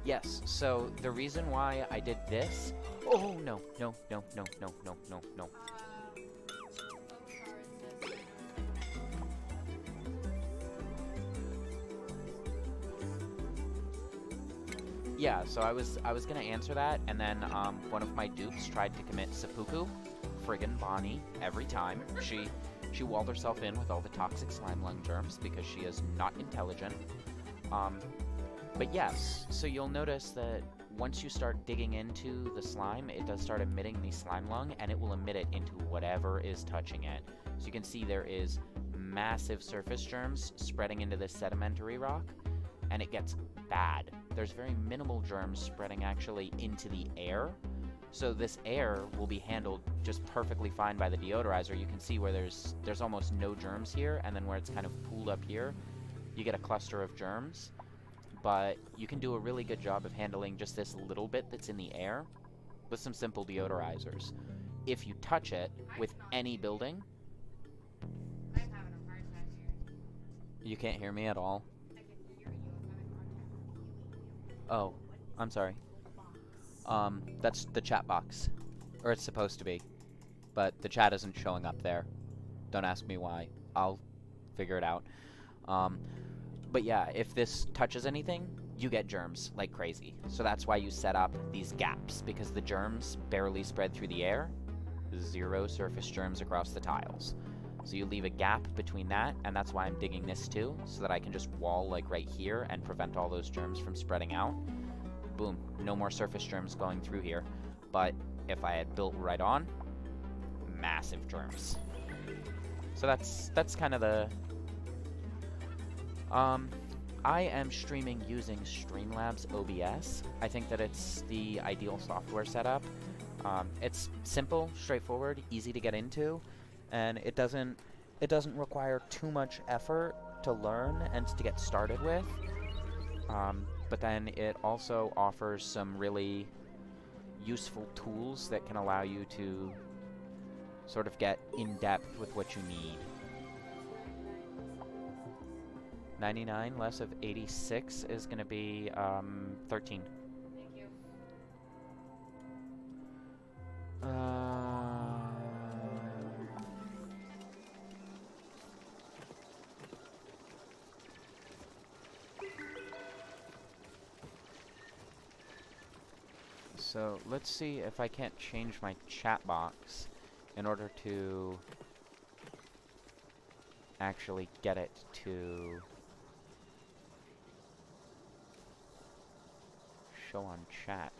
Yes, so the reason why I did this... Oh, no, no, no, no, no, no, no, no. Yeah, so I was gonna answer that, and then one of my dupes tried to commit seppuku. Friggin' Bonnie, every time. She walled herself in with all the toxic slime lung germs because she is not intelligent. But yes, so you'll notice that once you start digging into the slime, it does start emitting the slime lung, and it will emit it into whatever is touching it. So you can see there is massive surface germs spreading into this sedimentary rock, and it gets bad. There's very minimal germs spreading actually into the air. So this air will be handled just perfectly fine by the deodorizer. You can see where there's almost no germs here, and then where it's kind of pooled up here, you get a cluster of germs. But you can do a really good job of handling just this little bit that's in the air with some simple deodorizers. If you touch it with any building... I'm having a hard time hearing. You can't hear me at all? I can hear you. I'm having a hard time hearing you. Oh, I'm sorry. That's the chat box. Or it's supposed to be. But the chat isn't showing up there. Don't ask me why. I'll figure it out. But yeah, if this touches anything, you get germs like crazy. So that's why you set up these gaps, because the germs barely spread through the air. 0 surface germs across the tiles. So you leave a gap between that, and that's why I'm digging this too, so that I can just wall like right here and prevent all those germs from spreading out. Boom, no more surface germs going through here. But if I had built right on, massive germs. So that's kind of the... I am streaming using Streamlabs OBS. I think that it's the ideal software setup. It's simple, straightforward, easy to get into, and it doesn't require too much effort to learn and to get started with. But then it also offers some really useful tools that can allow you to sort of get in depth with what you need. 99 less of 86 is going to be 13. Thank you. So let's see if I can't change my chat box in order to actually get it to show on chat.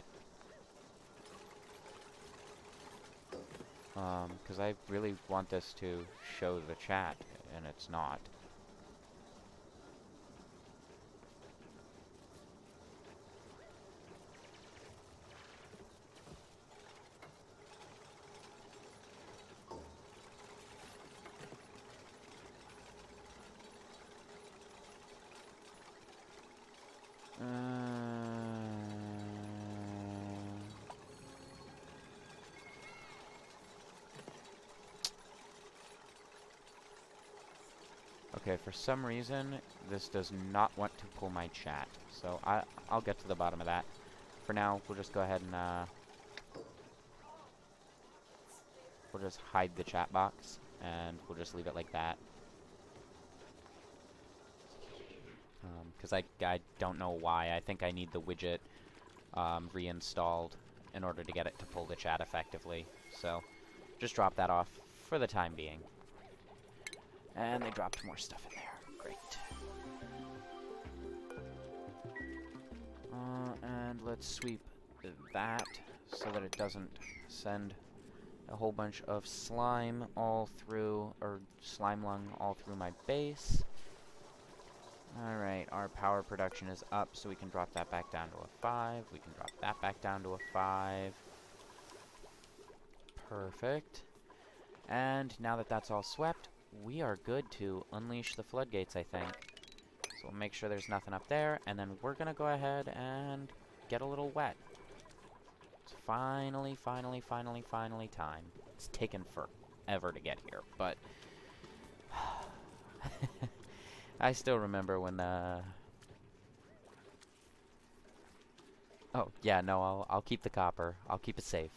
Because I really want this to show the chat, and it's not. Okay, for some reason, this does not want to pull my chat, so I'll get to the bottom of that. For now, we'll just go ahead and we'll just hide the chat box, and we'll just leave it like that. Because I don't know why. I think I need the widget reinstalled in order to get it to pull the chat effectively. So just drop that off for the time being. And they dropped more stuff in there. Great. And let's sweep that so that it doesn't send a whole bunch of slime all through, or slime lung all through my base. Alright, our power production is up, so we can drop that back down to a 5. We can drop that back down to a 5. Perfect. And now that that's all swept, we are good to unleash the floodgates, I think. So we'll make sure there's nothing up there, and then we're gonna go ahead and get a little wet. It's finally time. It's taken forever to get here, but I still remember when oh, yeah, no, I'll keep the copper. I'll keep it safe.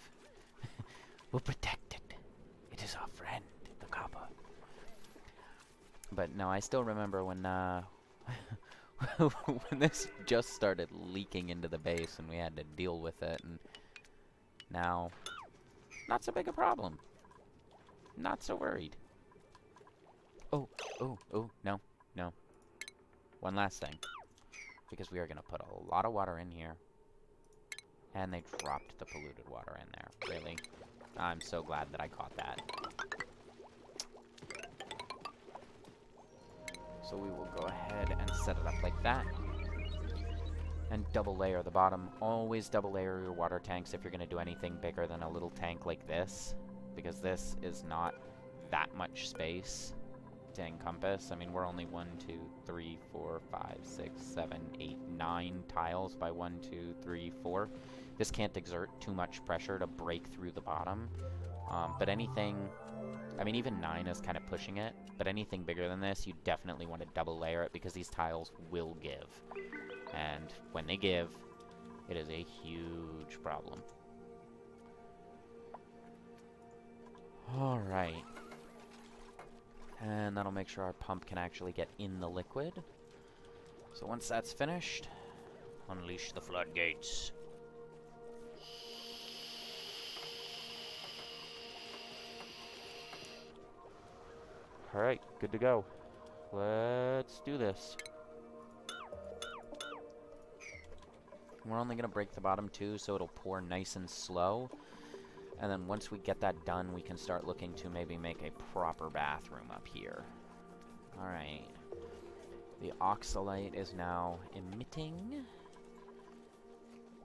We'll protect it. It is our friend, the copper. But no, I still remember when when this just started leaking into the base and we had to deal with it, and now, not so big a problem. Not so worried. Oh, no. One last thing. Because we are going to put a lot of water in here. And they dropped the polluted water in there. Really? I'm so glad that I caught that. So we will go ahead and set it up like that. And double layer the bottom. Always double layer your water tanks if you're going to do anything bigger than a little tank like this. Because this is not that much space to encompass. I mean, we're only 1, 2, 3, 4, 5, 6, 7, 8, 9 tiles by 1, 2, 3, 4. This can't exert too much pressure to break through the bottom. But anything, I mean, even 9 is kind of pushing it, but anything bigger than this, you definitely want to double layer it because these tiles will give. And when they give, it is a huge problem. Alright. And that'll make sure our pump can actually get in the liquid. So once that's finished, unleash the floodgates. Alright, good to go. Let's do this. We're only going to break the bottom 2 so it'll pour nice and slow. And then once we get that done, we can start looking to maybe make a proper bathroom up here. Alright. The oxalite is now emitting,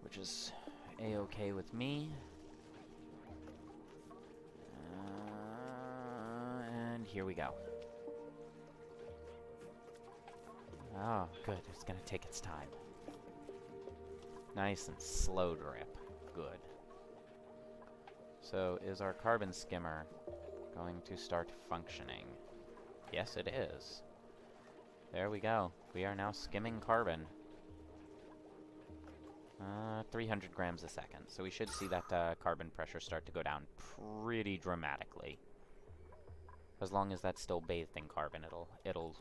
which is a-okay with me. And here we go. Oh, good. It's going to take its time. Nice and slow drip. Good. So, is our carbon skimmer going to start functioning? Yes, it is. There we go. We are now skimming carbon. 300 grams a second. So we should see that carbon pressure start to go down pretty dramatically. As long as that's still bathed in carbon, it'll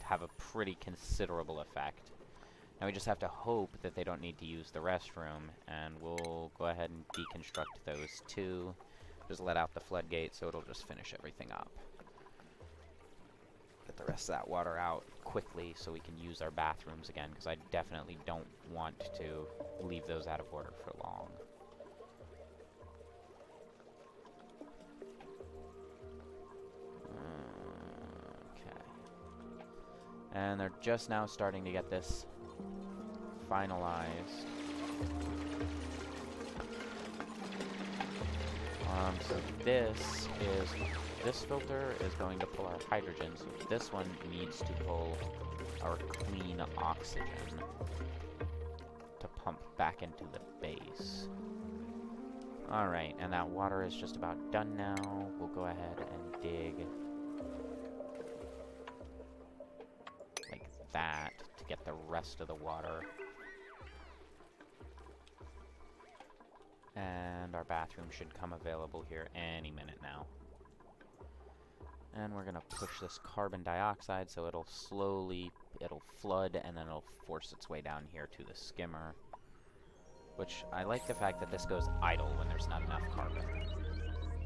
have a pretty considerable effect. Now we just have to hope that they don't need to use the restroom, and we'll go ahead and deconstruct those 2. Just let out the floodgate so it'll just finish everything up. Get the rest of that water out quickly so we can use our bathrooms again, because I definitely don't want to leave those out of order for long. Okay. And they're just now starting to get this finalized. So this filter is going to pull our hydrogen, so this one needs to pull our clean oxygen to pump back into the base. Alright, and that water is just about done now. We'll go ahead and dig like that to get the rest of the water. And our bathroom should come available here any minute now. And we're gonna push this carbon dioxide so it'll flood and then it'll force its way down here to the skimmer. Which, I like the fact that this goes idle when there's not enough carbon.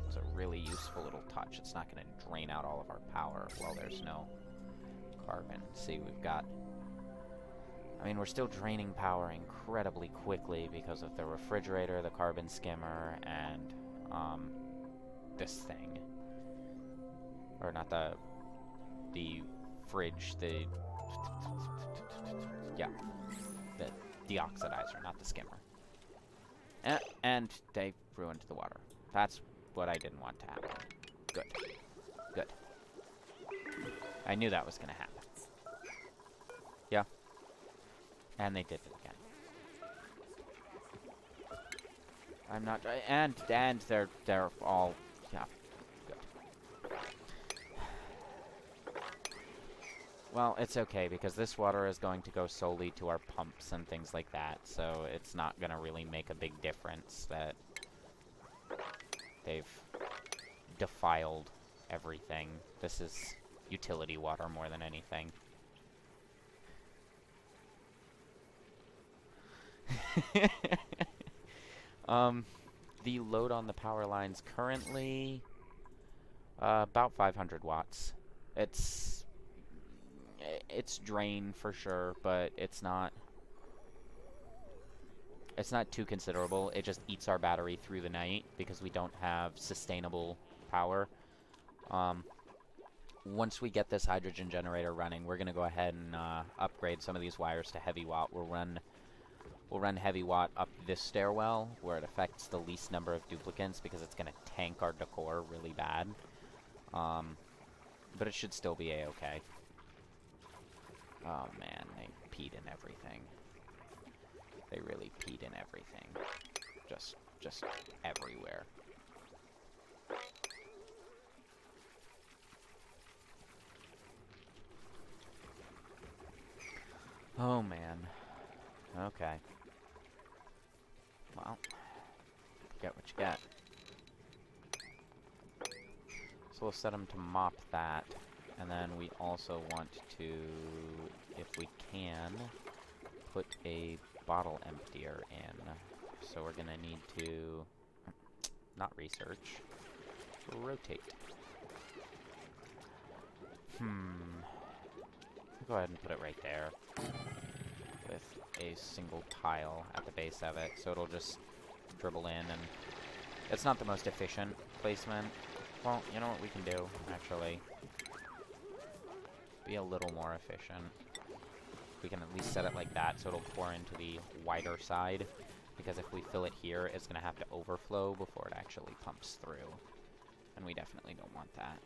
It's a really useful little touch. It's not gonna drain out all of our power while there's no carbon. See, we've got... I mean, we're still draining power incredibly quickly because of the refrigerator, the carbon skimmer, and, this thing. Or not the fridge, yeah, the deoxidizer, not the skimmer. And they ruined the water. That's what I didn't want to happen. Good. Good. I knew that was gonna happen. Yeah. And they did it again. I'm not, and they're all, yeah, good. Well, it's okay, because this water is going to go solely to our pumps and things like that, so it's not gonna really make a big difference that they've defiled everything. This is utility water more than anything. The load on the power lines currently, about 500 watts. It's drain for sure, but it's not too considerable. It just eats our battery through the night because we don't have sustainable power. Once we get this hydrogen generator running, we're gonna go ahead and upgrade some of these wires to heavy watt. We'll run heavy watt up this stairwell where it affects the least number of duplicants because it's going to tank our decor really bad. But it should still be a-okay. Oh man, they peed in everything. They really peed in everything. Just everywhere. Oh man. Okay. Well, get what you get. So we'll set them to mop that, and then we also want to, if we can, put a bottle emptier in. So we're gonna need to, not research, rotate. Go ahead and put it right there, with a single tile at the base of it, so it'll just dribble in, and it's not the most efficient placement. Well, you know what we can do, actually? Be a little more efficient. We can at least set it like that, so it'll pour into the wider side, because if we fill it here, it's going to have to overflow before it actually pumps through, and we definitely don't want that.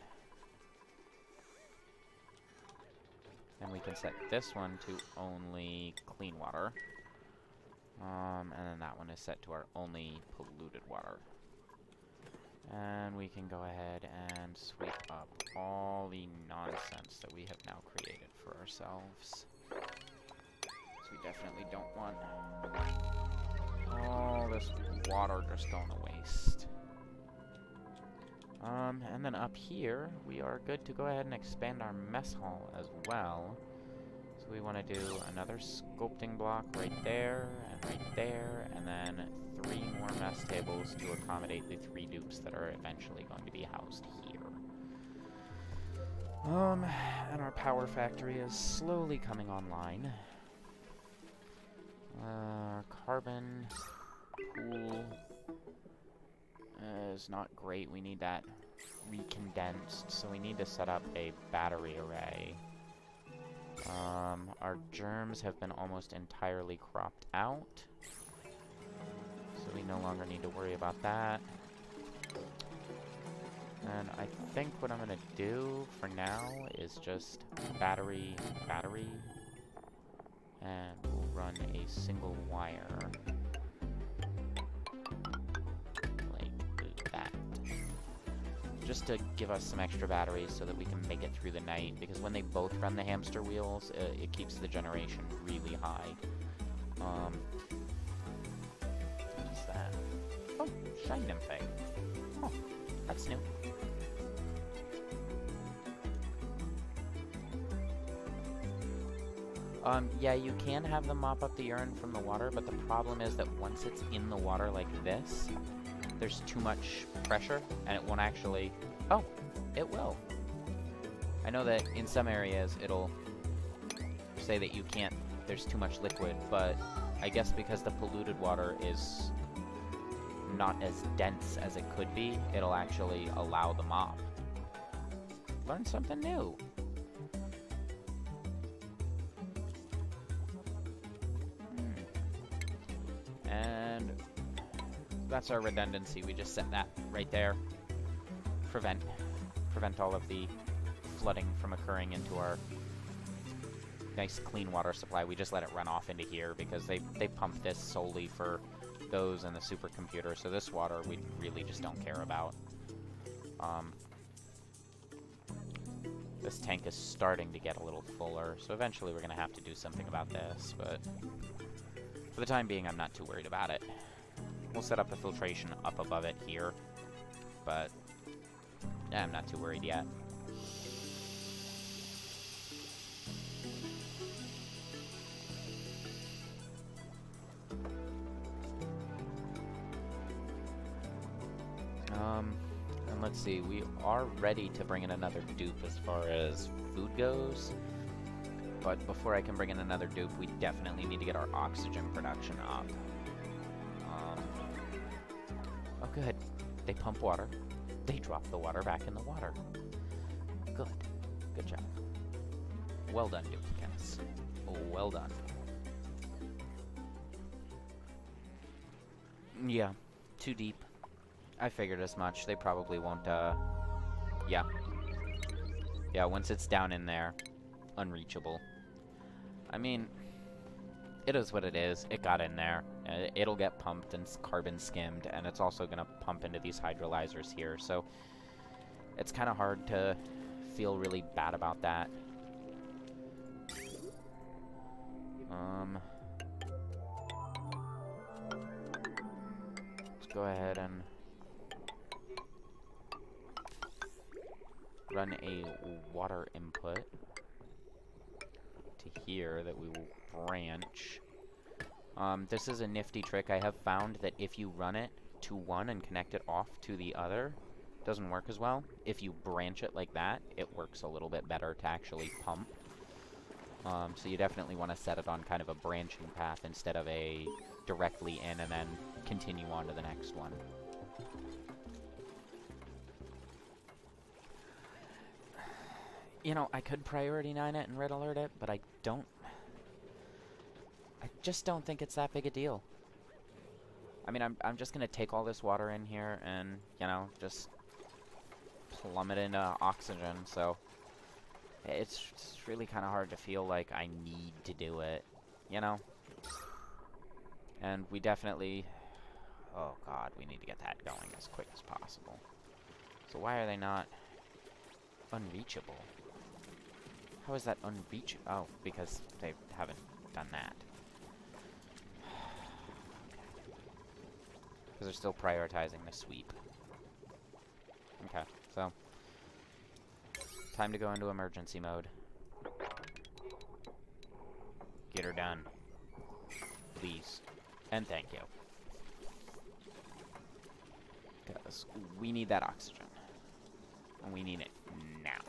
And we can set this one to only clean water. And then that one is set to our only polluted water. And we can go ahead and sweep up all the nonsense that we have now created for ourselves. So we definitely don't want all this water just going to waste. And then up here, we are good to go ahead and expand our mess hall as well. So we want to do another sculpting block right there, and then 3 more mess tables to accommodate the 3 dupes that are eventually going to be housed here. And our power factory is slowly coming online. Carbon pool is not great. We need that recondensed, so we need to set up a battery array. Our germs have been almost entirely cropped out, so we no longer need to worry about that. And I think what I'm gonna do for now is just battery, and we'll run a single wire like that, just to give us some extra batteries so that we can make it through the night, because when they both run the hamster wheels, it keeps the generation really high. What is that? Oh, Shine Nymphe. Oh, that's new. Yeah, you can have them mop up the urine from the water, but the problem is that once it's in the water like this, there's too much pressure, and it won't actually... Oh, it will. I know that in some areas it'll say that you can't, there's too much liquid, but I guess because the polluted water is not as dense as it could be, it'll actually allow the mop. Learn something new. And that's our redundancy. We just set that right there. Prevent all of the flooding from occurring into our nice clean water supply. We just let it run off into here because they pump this solely for those and the supercomputer. So this water we really just don't care about. This tank is starting to get a little fuller, so eventually we're going to have to do something about this, but for the time being I'm not too worried about it. We'll set up the filtration up above it here, but I'm not too worried yet. And let's see, we are ready to bring in another dupe as far as food goes, but before I can bring in another dupe, we definitely need to get our oxygen production up. Oh good, they pump water, they drop the water back in the water. Good job. Well done, duplicates. Well done. Yeah, too deep. I figured as much. They probably won't, yeah. Yeah, once it's down in there, unreachable. I mean, it is what it is. It got in there. It'll get pumped and carbon skimmed, and it's also gonna pump into these hydrolyzers here, so it's kind of hard to feel really bad about that. Let's go ahead and run a water input to here that we will branch. This is a nifty trick. I have found that if you run it to one and connect it off to the other, it doesn't work as well. If you branch it like that, it works a little bit better to actually pump. So you definitely want to set it on kind of a branching path instead of a directly in and then continue on to the next one. You know, I could priority 9 it and red alert it, but I just don't think it's that big a deal. I mean, I'm just gonna take all this water in here and, you know, just plummet into oxygen, so it's really kind of hard to feel like I need to do it, you know? And we definitely, oh god, we need to get that going as quick as possible. So why are they not unreachable? How is that unreachable? Oh, because they haven't done that. Because they're still prioritizing the sweep. Okay, so time to go into emergency mode. Get her done. Please. And thank you. Because we need that oxygen. And we need it now.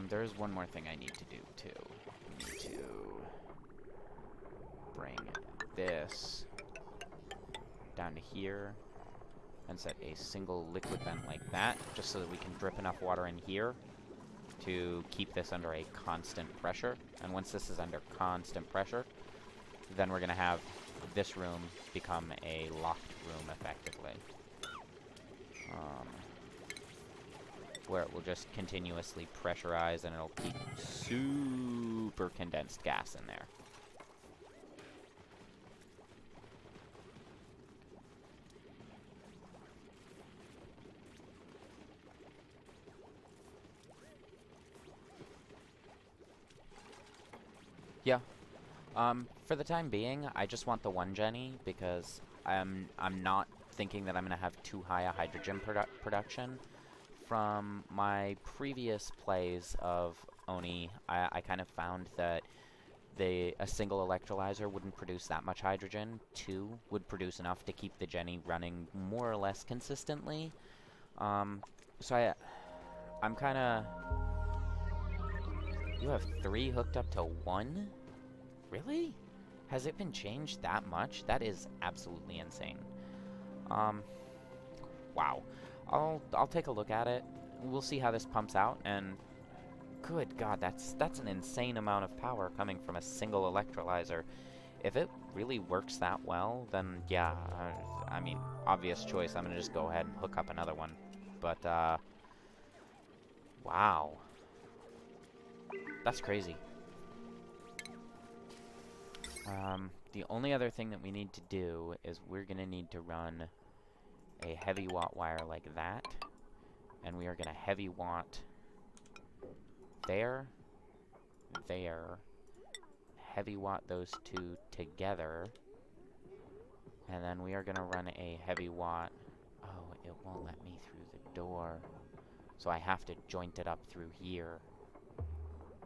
There's one more thing I need to do, too. I need to bring this down to here and set a single liquid vent like that, just so that we can drip enough water in here to keep this under a constant pressure. And once this is under constant pressure, then we're going to have this room become a locked room, effectively. Where it will just continuously pressurize and it'll keep super condensed gas in there. Yeah. For the time being, I just want the one Jenny because I'm not thinking that I'm gonna have too high a hydrogen production. From my previous plays of Oni, I kind of found that a single electrolyzer wouldn't produce that much hydrogen. Two would produce enough to keep the Jenny running more or less consistently. So I'm kind of... You have 3 hooked up to 1? Really? Has it been changed that much? That is absolutely insane. Wow. I'll take a look at it. We'll see how this pumps out, and good God, that's an insane amount of power coming from a single electrolyzer. If it really works that well, then yeah, I mean, obvious choice. I'm gonna just go ahead and hook up another one. But wow, that's crazy. The only other thing that we need to do is we're gonna need to run a heavy watt wire like that, and we are gonna heavy watt there, heavy watt those two together, and then we are gonna run a heavy watt. Oh, it won't let me through the door, so I have to joint it up through here,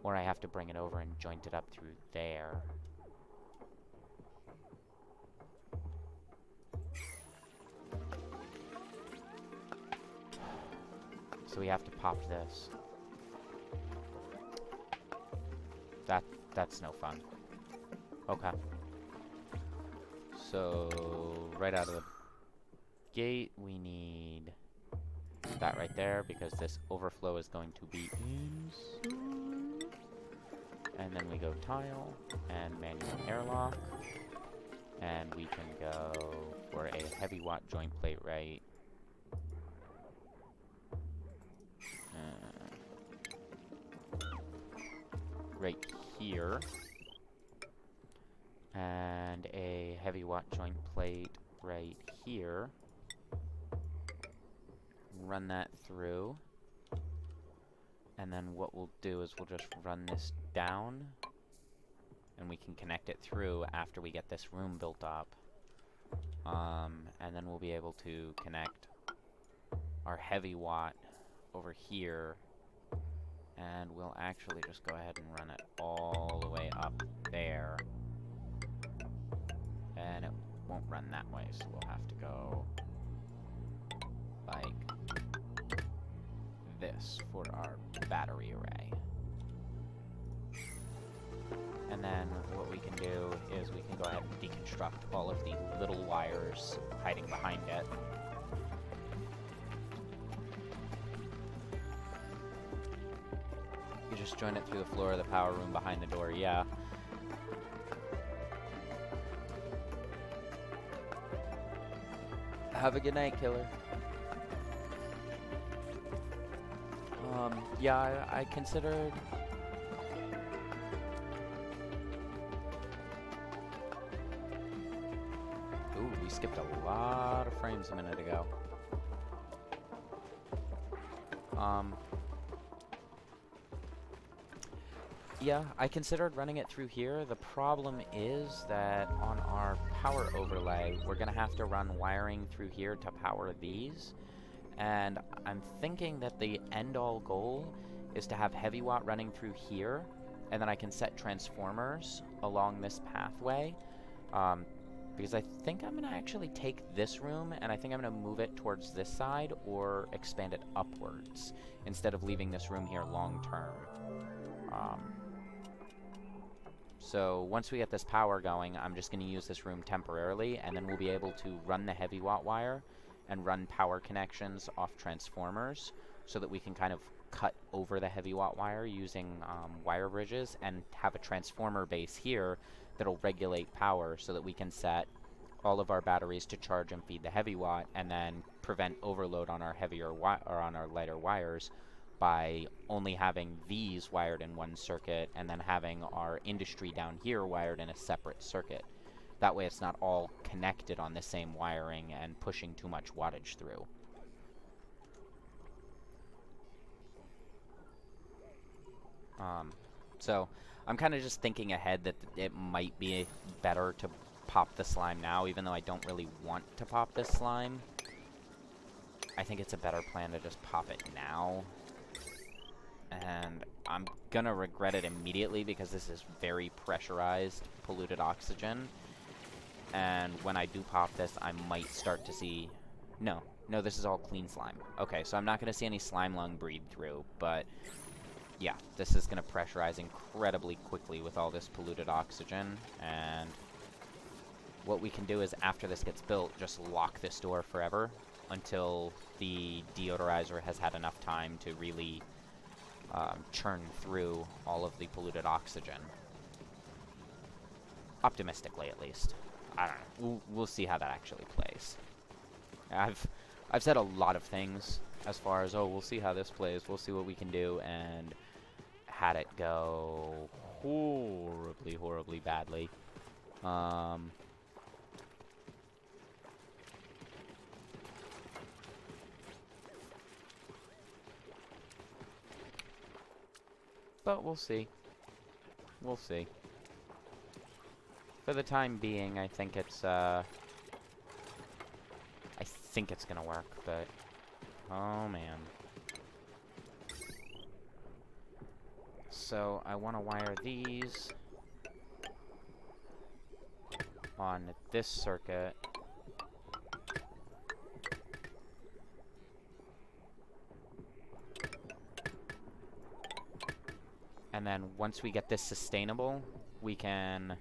or I have to bring it over and joint it up through there. So we have to pop this. That's no fun. Okay. So right out of the gate we need that right there because this overflow is going to be inside. And then we go tile and manual airlock. And we can go for a heavy watt joint plate right here, and a heavy watt joint plate right here. Run that through, and then what we'll do is we'll just run this down, and we can connect it through after we get this room built up. And then we'll be able to connect our heavy watt over here, and we'll actually just go ahead and run it all the way up there. And it won't run that way, so we'll have to go like this for our battery array. And then what we can do is we can go ahead and deconstruct all of the little wires hiding behind it. You just join it through the floor of the power room behind the door, yeah. Have a good night, killer. Yeah, I considered... Ooh, we skipped a lot of frames a minute ago. Yeah, I considered running it through here. The problem is that on our power overlay, we're gonna have to run wiring through here to power these. And I'm thinking that the end-all goal is to have heavy watt running through here, and then I can set transformers along this pathway. Because I think I'm gonna actually take this room, and I think I'm gonna move it towards this side, or expand it upwards, instead of leaving this room here long-term. So once we get this power going, I'm just going to use this room temporarily, and then we'll be able to run the heavy watt wire and run power connections off transformers so that we can kind of cut over the heavy watt wire using wire bridges and have a transformer base here that'll regulate power so that we can set all of our batteries to charge and feed the heavy watt, and then prevent overload on our heavier or on our lighter wires by only having these wired in one circuit and then having our industry down here wired in a separate circuit. That way it's not all connected on the same wiring and pushing too much wattage through. So I'm kind of just thinking ahead that it might be better to pop the slime now, even though I don't really want to pop this slime. I think it's a better plan to just pop it now. And I'm gonna regret it immediately because this is very pressurized, polluted oxygen. And when I do pop this, I might start to see... No, this is all clean slime. Okay, so I'm not gonna see any slime lung breathe through, but... yeah, this is gonna pressurize incredibly quickly with all this polluted oxygen, and... what we can do is, after this gets built, just lock this door forever until the deodorizer has had enough time to really... churn through all of the polluted oxygen. Optimistically, at least. I don't know. We'll see how that actually plays. I've said a lot of things as far as, oh, we'll see how this plays, we'll see what we can do, and had it go horribly, horribly badly. But we'll see. We'll see. For the time being, I think it's gonna work, but... oh, man. So, I want to wire these on this circuit. And then once we get this sustainable, we can...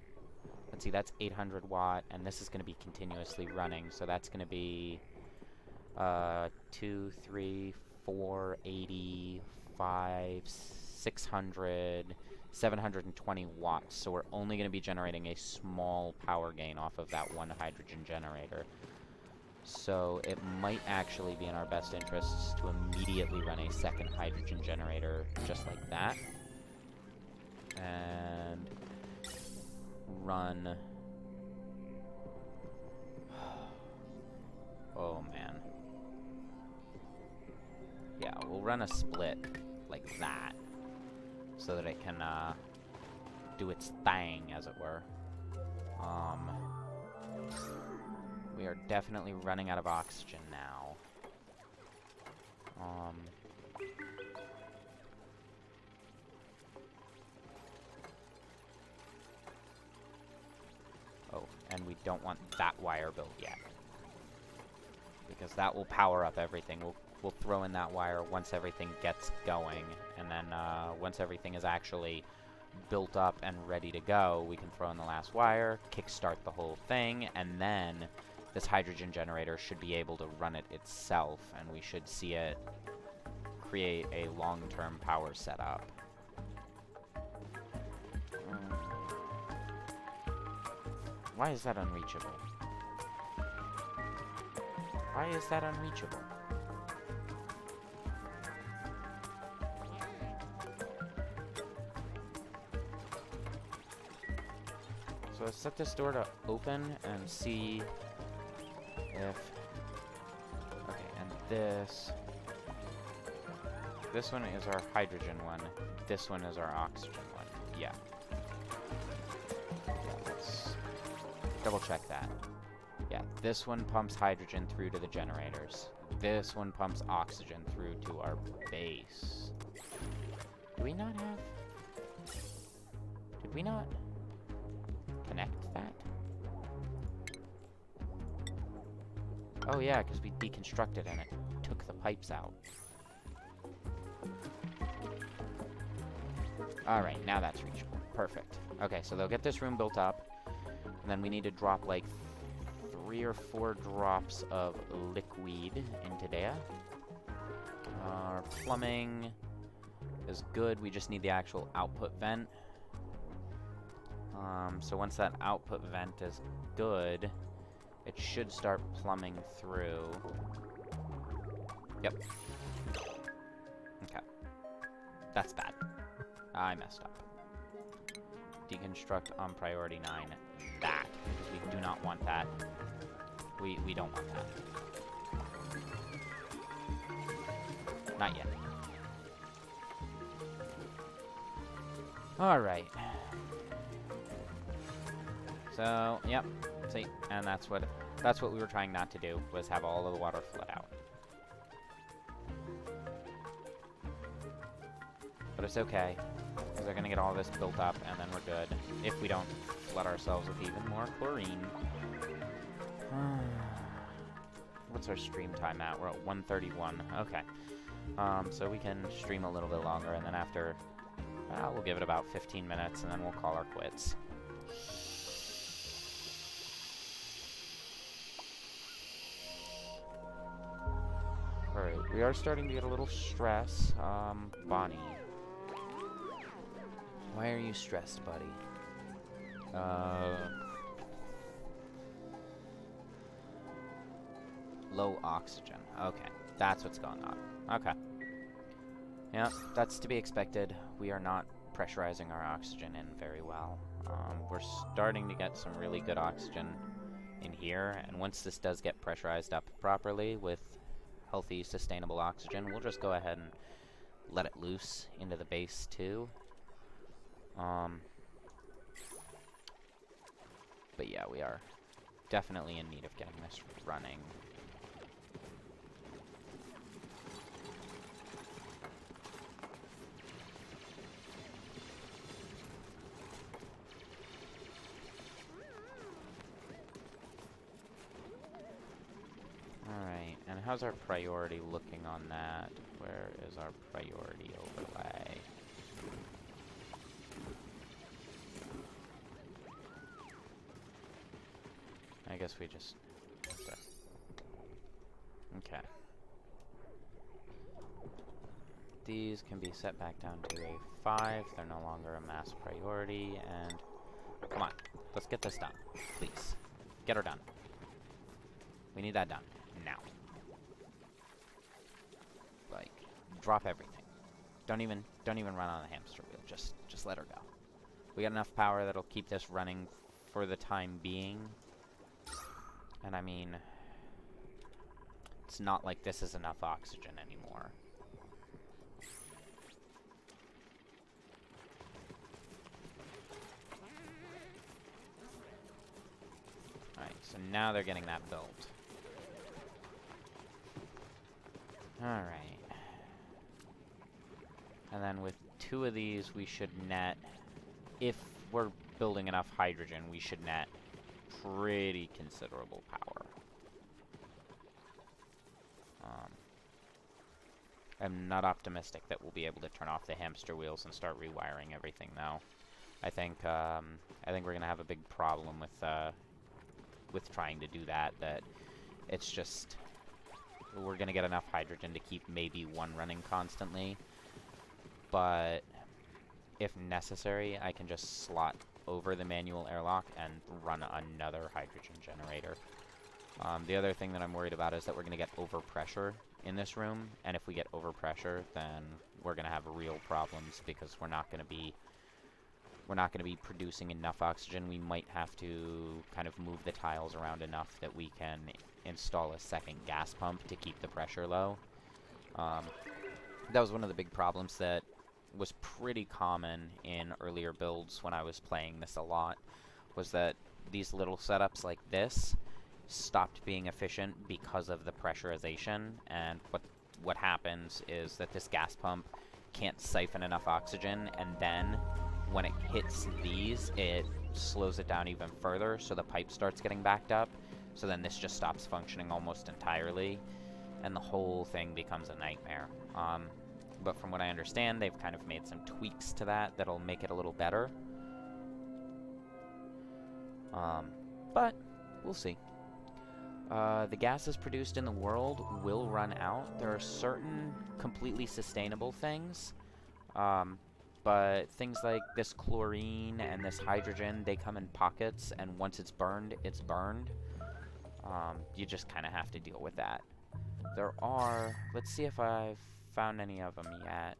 let's see, that's 800 watt, and this is going to be continuously running, so that's going to be 2, 3, 4, 80, 5, 600, 720 watts. So we're only going to be generating a small power gain off of that one hydrogen generator. So it might actually be in our best interests to immediately run a second hydrogen generator just like that. And run... oh, man. Yeah, we'll run a split like that, so that it can, do its thing, as it were. We are definitely running out of oxygen now. Oh, and we don't want that wire built yet, because that will power up everything. We'll throw in that wire once everything gets going, and then once everything is actually built up and ready to go, we can throw in the last wire, kickstart the whole thing, and then this hydrogen generator should be able to run it itself, and we should see it create a long-term power setup. Why is that unreachable? Why is that unreachable? So let's set this door to open and see if... okay, and this one is our hydrogen one. This one is our oxygen one. Yeah. Yeah, let's double check that. Yeah, this one pumps hydrogen through to the generators. This one pumps oxygen through to our base. Do we not have... did we not connect that? Oh yeah, because we deconstructed and it took the pipes out. Alright, now that's reachable. Perfect. Okay, so they'll get this room built up, and then we need to drop like 3 or 4 drops of liquid into there. Our plumbing is good. We just need the actual output vent. So once that output vent is good, it should start plumbing through. Yep. Okay. That's bad. I messed up. Deconstruct on priority 9. That. Because we do not want that. We don't want that. Not yet. Alright. So, yep. See, and that's what we were trying not to do, was have all of the water flood out. But it's okay, because they're gonna get all this built up, and then we're good. If we don't flood ourselves with even more chlorine. What's our stream time at? We're at 1:31. Okay. So we can stream a little bit longer, and then after, we'll give it about 15 minutes, and then we'll call our quits. Alright, we are starting to get a little stress. Bonnie. Why are you stressed, buddy? Low oxygen. Okay, that's what's going on. Okay. Yeah, that's to be expected. We are not pressurizing our oxygen in very well. We're starting to get some really good oxygen in here, and once this does get pressurized up properly with healthy, sustainable oxygen, we'll just go ahead and let it loose into the base too. But yeah, we are definitely in need of getting this running. Alright, and how's our priority looking on that? Where is our priority overlay? I guess we just... Okay. These can be set back down to a 5. They're no longer a mass priority, and... Come on, let's get this done, please. Get her done. We need that done. Now. Like, drop everything. Don't even run on the hamster wheel. Just let her go. We got enough power that'll keep this running for the time being. And I mean, it's not like this is enough oxygen anymore. Alright, so now they're getting that built. Alright. And then with 2 of these, we should net, if we're building enough hydrogen, we should net pretty considerable power. I'm not optimistic that we'll be able to turn off the hamster wheels and start rewiring everything, though. I think we're gonna have a big problem with trying to do that. That it's just we're gonna get enough hydrogen to keep maybe one running constantly, but if necessary, I can just slot over the manual airlock and run another hydrogen generator. The other thing that I'm worried about is that we're going to get overpressure in this room, and if we get overpressure, then we're going to have real problems because we're not going to be producing enough oxygen. We might have to kind of move the tiles around enough that we can install a second gas pump to keep the pressure low. That was one of the big problems that was pretty common in earlier builds when I was playing this a lot, was that these little setups like this stopped being efficient because of the pressurization, and what happens is that this gas pump can't siphon enough oxygen, and then when it hits these, it slows it down even further, so the pipe starts getting backed up, so then this just stops functioning almost entirely, and the whole thing becomes a nightmare. But from what I understand, they've kind of made some tweaks to that that'll make it a little better. But we'll see. The gases produced in the world will run out. There are certain completely sustainable things, but things like this chlorine and this hydrogen, they come in pockets, and once it's burned, it's burned. You just kind of have to deal with that. There are... Let's see if I've found any of them yet.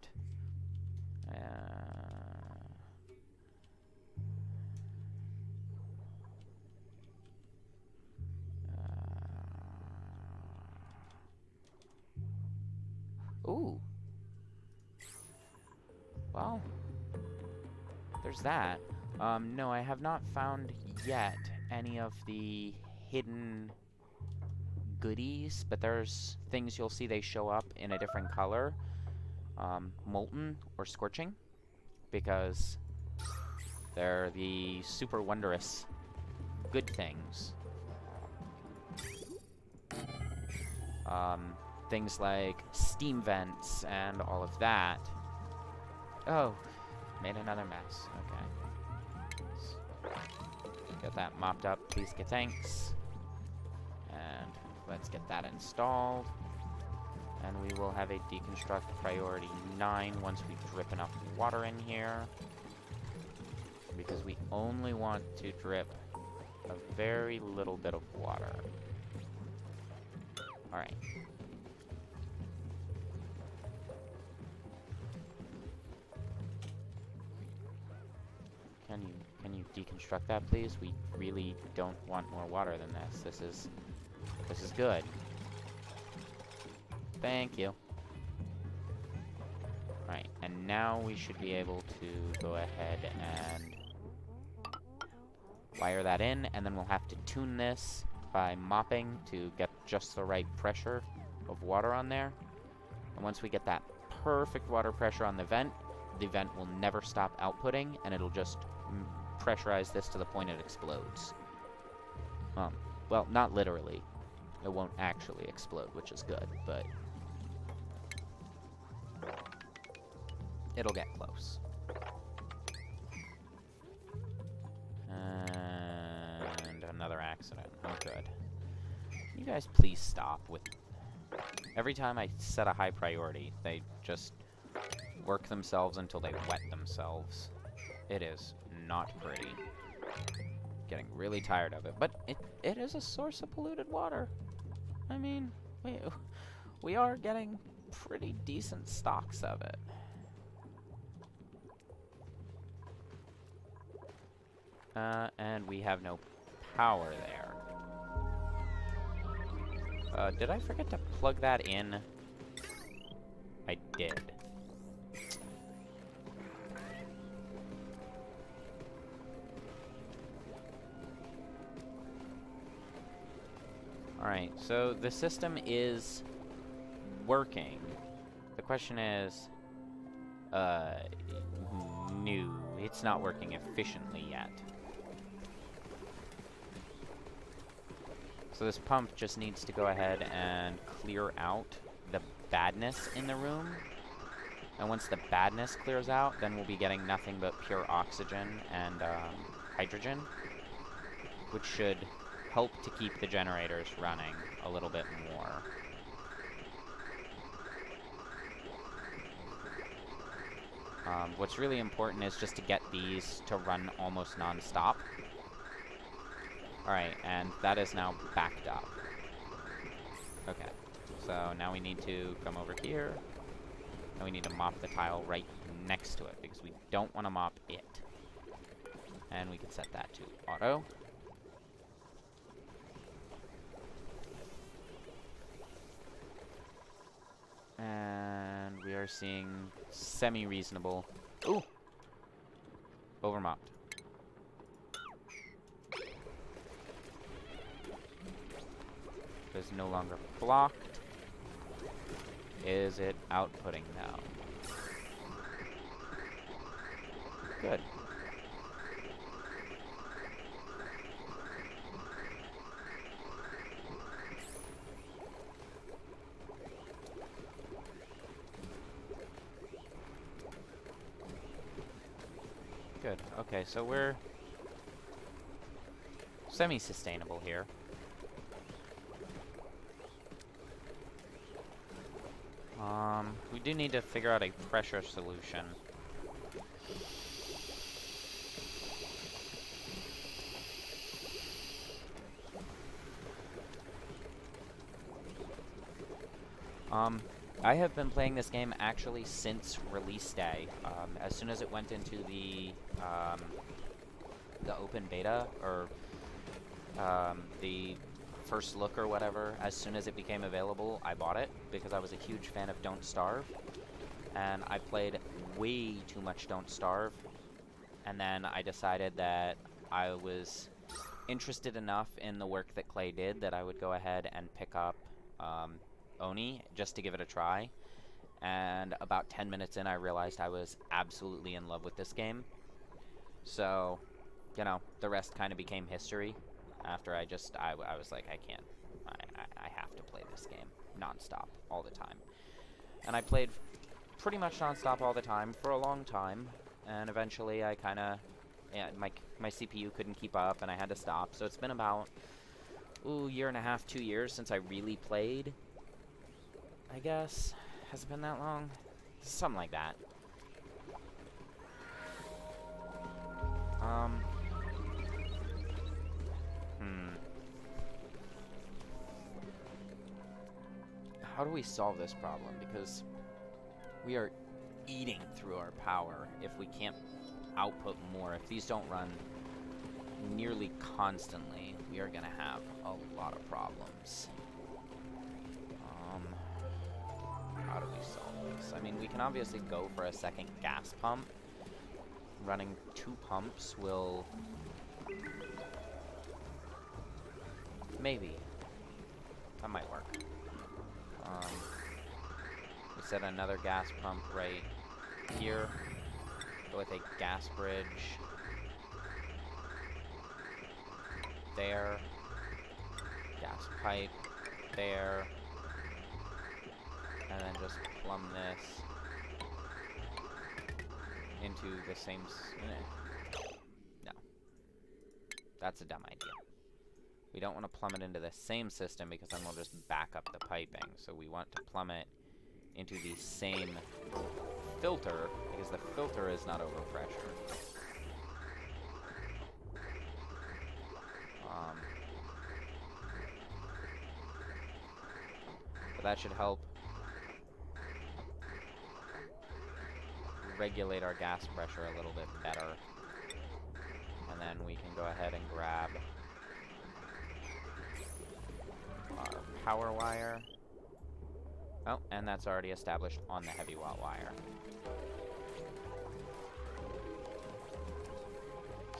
Ooh. Well, there's that. No, I have not found yet any of the hidden goodies, but there's things you'll see they show up in a different color. Molten or scorching, because they're the super wondrous good things. Things like steam vents and all of that. Oh, made another mess. Okay. Let's get that mopped up, please, get thanks. And let's get that installed. And we will have a deconstruct priority 9 once we drip enough water in here. Because we only want to drip a very little bit of water. Alright. Can you deconstruct that, please? We really don't want more water than this. This is good. Thank you. Alright, and now we should be able to go ahead and wire that in, and then we'll have to tune this by mopping to get just the right pressure of water on there. And once we get that perfect water pressure on the vent will never stop outputting, and it'll just pressurize this to the point it explodes. Well, not literally. It won't actually explode, which is good, but it'll get close. And another accident. Oh, good. You guys please stop with... Every time I set a high priority, they just work themselves until they wet themselves. It is not pretty. Getting really tired of it. But it is a source of polluted water. I mean, we are getting pretty decent stocks of it. And we have no power there. Did I forget to plug that in? I did. Alright, so the system is working. The question is, no, it's not working efficiently yet. So this pump just needs to go ahead and clear out the badness in the room. And once the badness clears out, then we'll be getting nothing but pure oxygen and hydrogen, which should help to keep the generators running a little bit more. What's really important is just to get these to run almost non-stop. Alright, and that is now backed up. Okay, so now we need to come over here, and we need to mop the tile right next to it, because we don't want to mop it. And we can set that to auto. And we are seeing semi-reasonable... Ooh! Over-mopped. It is no longer blocked. Is it outputting now? Good. Good. Okay, so we're semi-sustainable here. We do need to figure out a pressure solution. I have been playing this game actually since release day. As soon as it went into the open beta, or the first look or whatever, as soon as it became available, I bought it because I was a huge fan of Don't Starve, and I played way too much Don't Starve, And then I decided that I was interested enough in the work that Clay did that I would go ahead and pick up Oni just to give it a try. And about 10 minutes in, I realized I was absolutely in love with this game. So, you know, the rest kind of became history. After I was like, I can't. I have to play this game nonstop all the time. And I played pretty much nonstop all the time for a long time. And eventually I kind of, yeah, my CPU couldn't keep up and I had to stop. So it's been about, year and a half, 2 years since I really played, I guess. Has it been that long? Something like that. How do we solve this problem? Because we are eating through our power if we can't output more. If these don't run nearly constantly, we are going to have a lot of problems. How do we solve this? I mean, we can obviously go for a second gas pump. Running 2 pumps will... maybe. That might work. We set another gas pump right here. Go with a gas bridge. There. Gas pipe. There. And then just plumb this into the same... No. That's a dumb idea. We don't want to plumb it into the same system because then we'll just back up the piping. So we want to plumb it into the same filter because the filter is not overpressure. But that should help regulate our gas pressure a little bit better. And then we can go ahead and grab our power wire. Oh, and that's already established on the heavy watt wire.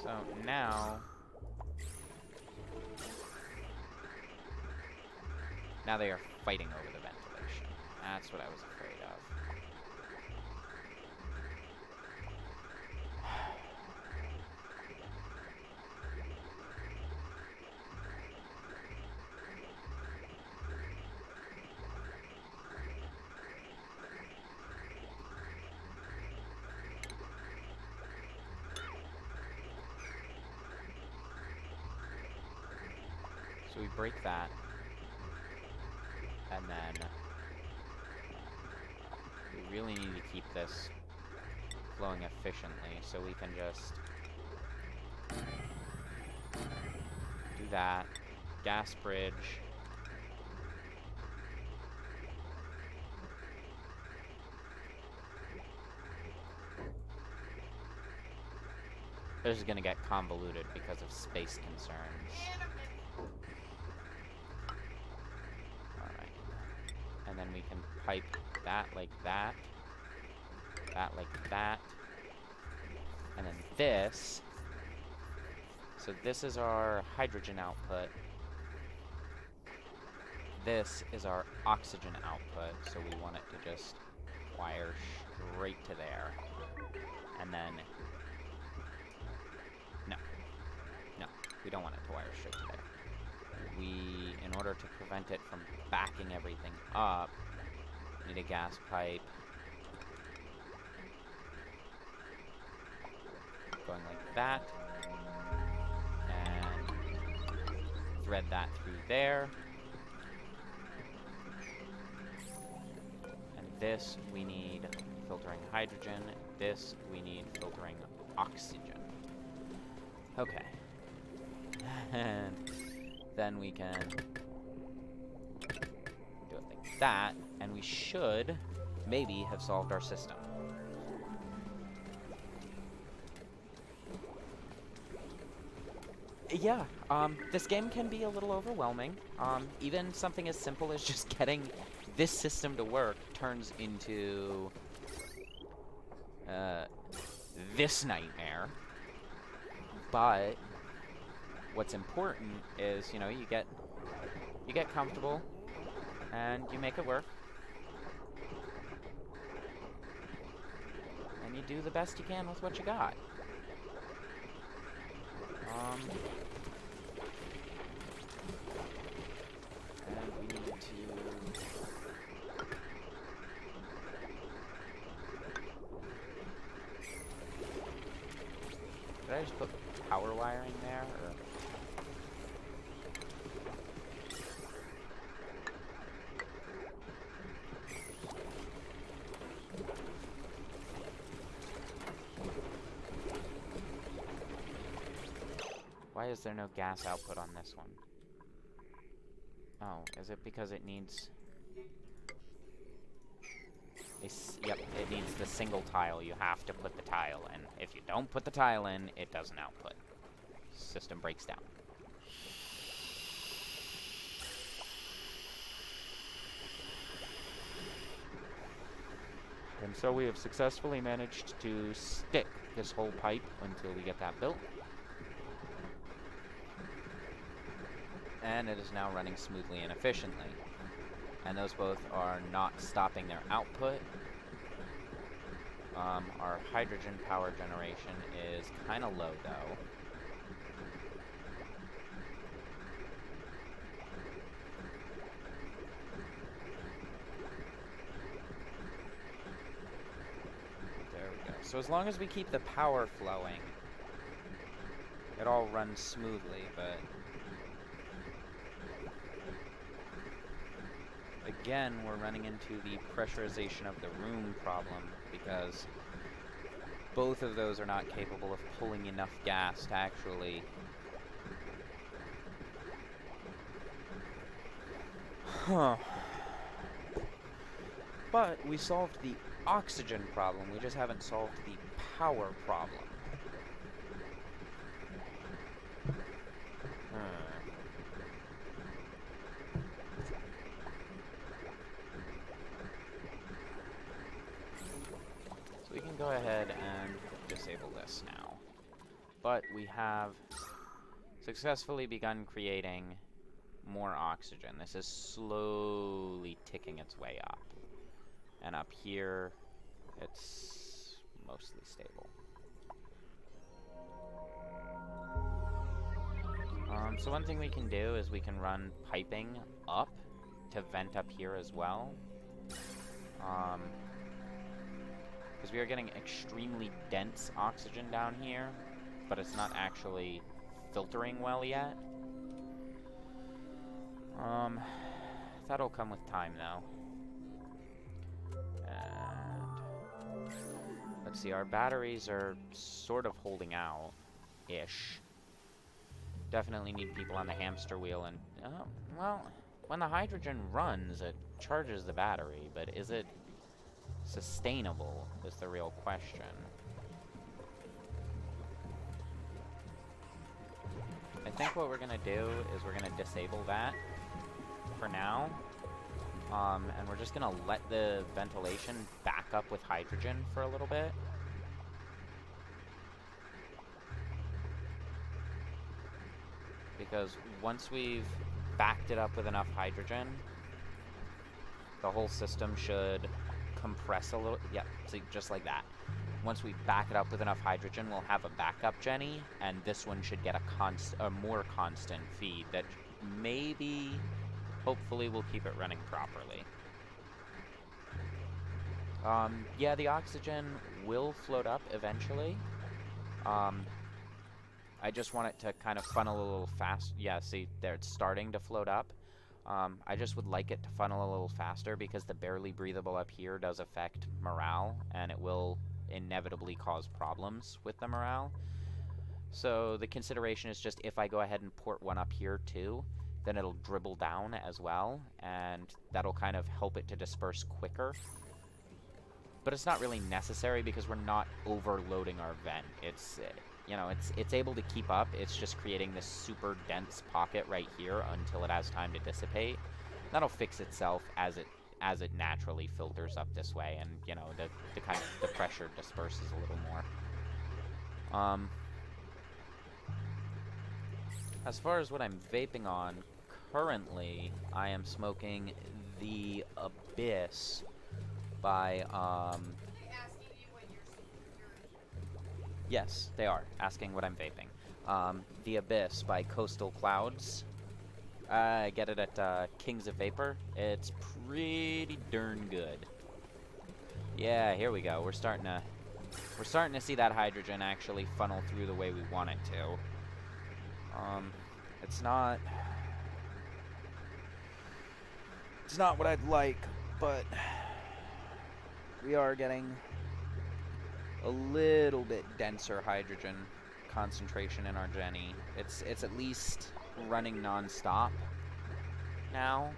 So now they are fighting over the ventilation. That's what I was afraid of. So we break that, and then we really need to keep this flowing efficiently, so we can just do that, gas bridge, this is going to get convoluted because of space concerns. And then we can pipe that like that, that like that, and then this. So this is our hydrogen output. This is our oxygen output, so we want it to just wire straight to there. And then, no, we don't want it to wire straight to there. We, in order to prevent it from backing everything up, need a gas pipe going like that, and thread that through there, and this we need filtering hydrogen, this we need filtering oxygen. Okay. And then we can do it like that, and we should maybe have solved our system. Yeah, this game can be a little overwhelming. Even something as simple as just getting this system to work turns into this nightmare. But what's important is, you know, you get comfortable and you make it work. And you do the best you can with what you got. And we need to... Did I just put power wiring there, or... Why is there no gas output on this one? Oh, is it because it needs... Yep, it needs the single tile. You have to put the tile in. If you don't put the tile in, it doesn't output. System breaks down. And so we have successfully managed to stick this whole pipe until we get that built. And it is now running smoothly and efficiently. And those both are not stopping their output. Our hydrogen power generation is kind of low, though. There we go. So as long as we keep the power flowing, it all runs smoothly, but... Again, we're running into the pressurization of the room problem, because both of those are not capable of pulling enough gas to actually... But we solved the oxygen problem, we just haven't solved the power problem. Go ahead and disable this now. But we have successfully begun creating more oxygen. This is slowly ticking its way up. And up here, it's mostly stable. So one thing we can do is we can run piping up to vent up here as well. Because we are getting extremely dense oxygen down here, but it's not actually filtering well yet. That'll come with time, though. And let's see, our batteries are sort of holding out-ish. Definitely need people on the hamster wheel, and, well, when the hydrogen runs, it charges the battery, but is it sustainable is the real question. I think what we're gonna do is we're gonna disable that for now. And we're just gonna let the ventilation back up with hydrogen for a little bit. Because once we've backed it up with enough hydrogen, the whole system should compress a little. Yeah, see, just like that. Once we back it up with enough hydrogen, we'll have a backup Jenny, and this one should get a more constant feed that maybe, hopefully, will keep it running properly. Yeah, the oxygen will float up eventually. I just want it to kind of funnel a little fast. Yeah, see, there, it's starting to float up. I just would like it to funnel a little faster because the barely breathable up here does affect morale, and it will inevitably cause problems with the morale. So the consideration is just if I go ahead and port one up here too, then it'll dribble down as well, and that'll kind of help it to disperse quicker. But it's not really necessary because we're not overloading our vent. It's, you know, it's able to keep up. It's just creating this super dense pocket right here until it has time to dissipate. That'll fix itself as it naturally filters up this way, and you know the kind of the pressure disperses a little more. As far as what I'm vaping on, currently I am smoking the Abyss by, Are they asking you what you're yes, they are asking what I'm vaping. The Abyss by Coastal Clouds. I get it at Kings of Vapor. It's pretty darn good. Yeah, here we go. We're starting to see that hydrogen actually funnel through the way we want it to. It's not what I'd like, but we are getting a little bit denser hydrogen concentration in our Jenny. It's at least running non-stop now.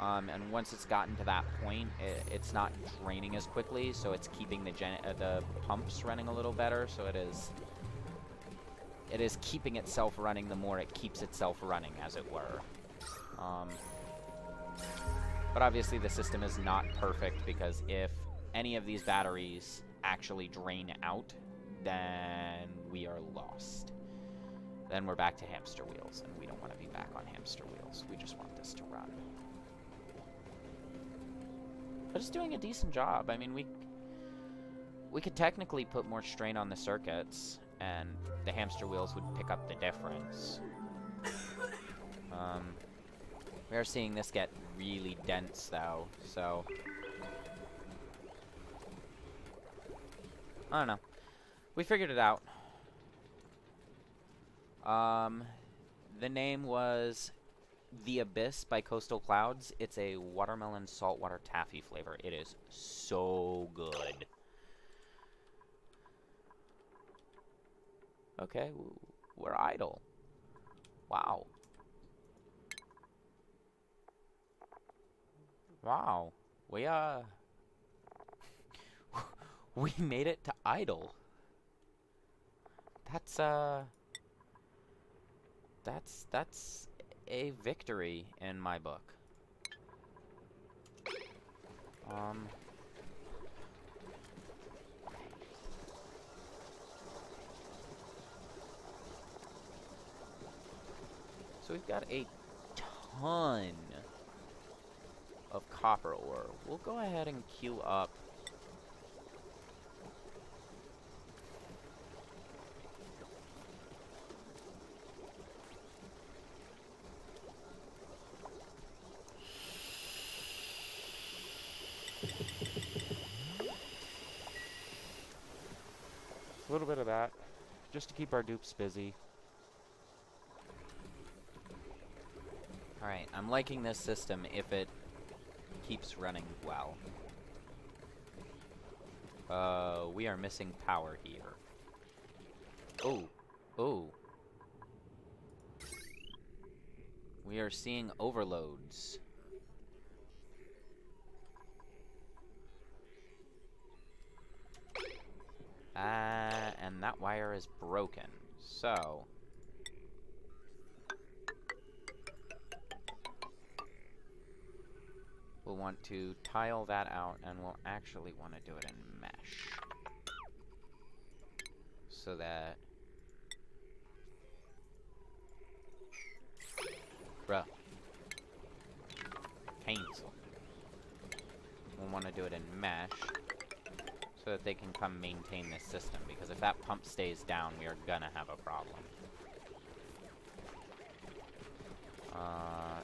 And once it's gotten to that point, it's not draining as quickly, so it's keeping the pumps running a little better. So it is keeping itself running the more it keeps itself running, as it were. But obviously the system is not perfect, because if any of these batteries actually drain out, then we are lost. Then we're back to hamster wheels, and we don't want to be back on hamster wheels. We just want this to run. But it's doing a decent job. I mean, we could technically put more strain on the circuits, and the hamster wheels would pick up the difference. We are seeing this get really dense, though, so I don't know. We figured it out. The name was The Abyss by Coastal Clouds. It's a watermelon saltwater taffy flavor. It is so good. Okay, we're idle. Wow. Wow. We we made it to idle. That's a victory in my book. So we've got a ton of copper ore. We'll go ahead and queue up a little bit of that, just to keep our dupes busy. Alright, I'm liking this system if it keeps running well. We are missing power here. Oh, oh. We are seeing overloads. And that wire is broken, so we'll want to tile that out, and we'll actually want to do it in mesh, so that, bruh, cancel. We'll want to do it in mesh, so that they can come maintain this system, because if that pump stays down, we are gonna have a problem.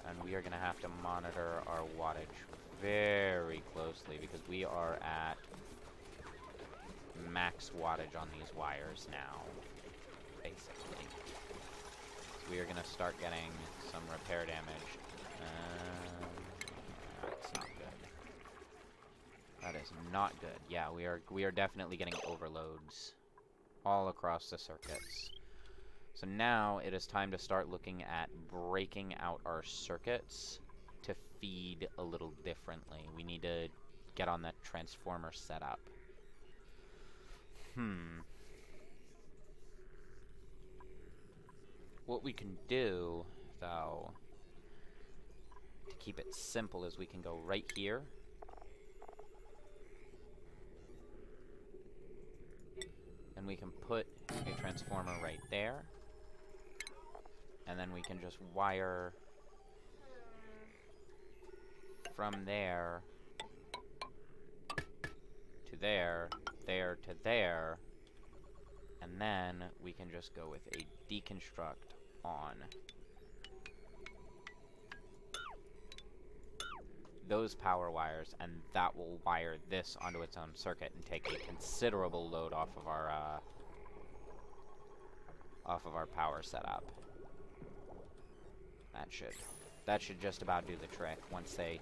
And we are gonna have to monitor our wattage very closely, because we are at max wattage on these wires now, basically. So we are gonna start getting some repair damage. That's not good. That is not good. Yeah, we are definitely getting overloads all across the circuits. So now it is time to start looking at breaking out our circuits to feed a little differently. We need to get on that transformer setup. What we can do, though, to keep it simple, is we can go right here. And we can put a transformer right there. and then we can just wire from there to there, there to there, and then we can just go with a deconstruct on those power wires, and that will wire this onto its own circuit and take a considerable load off of our power setup. That should just about do the trick once they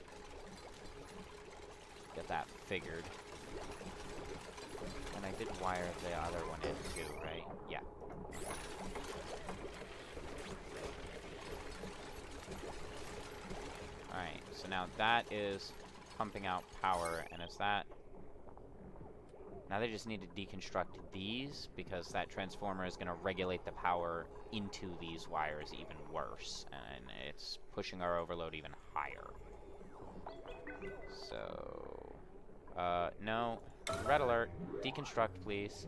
get that figured. And I did wire the other one in too, right? Yeah. Alright, so now that is pumping out power, and is that... Now they just need to deconstruct these, because that transformer is going to regulate the power into these wires even worse, and it's pushing our overload even higher. So... no. Red alert. Deconstruct, please.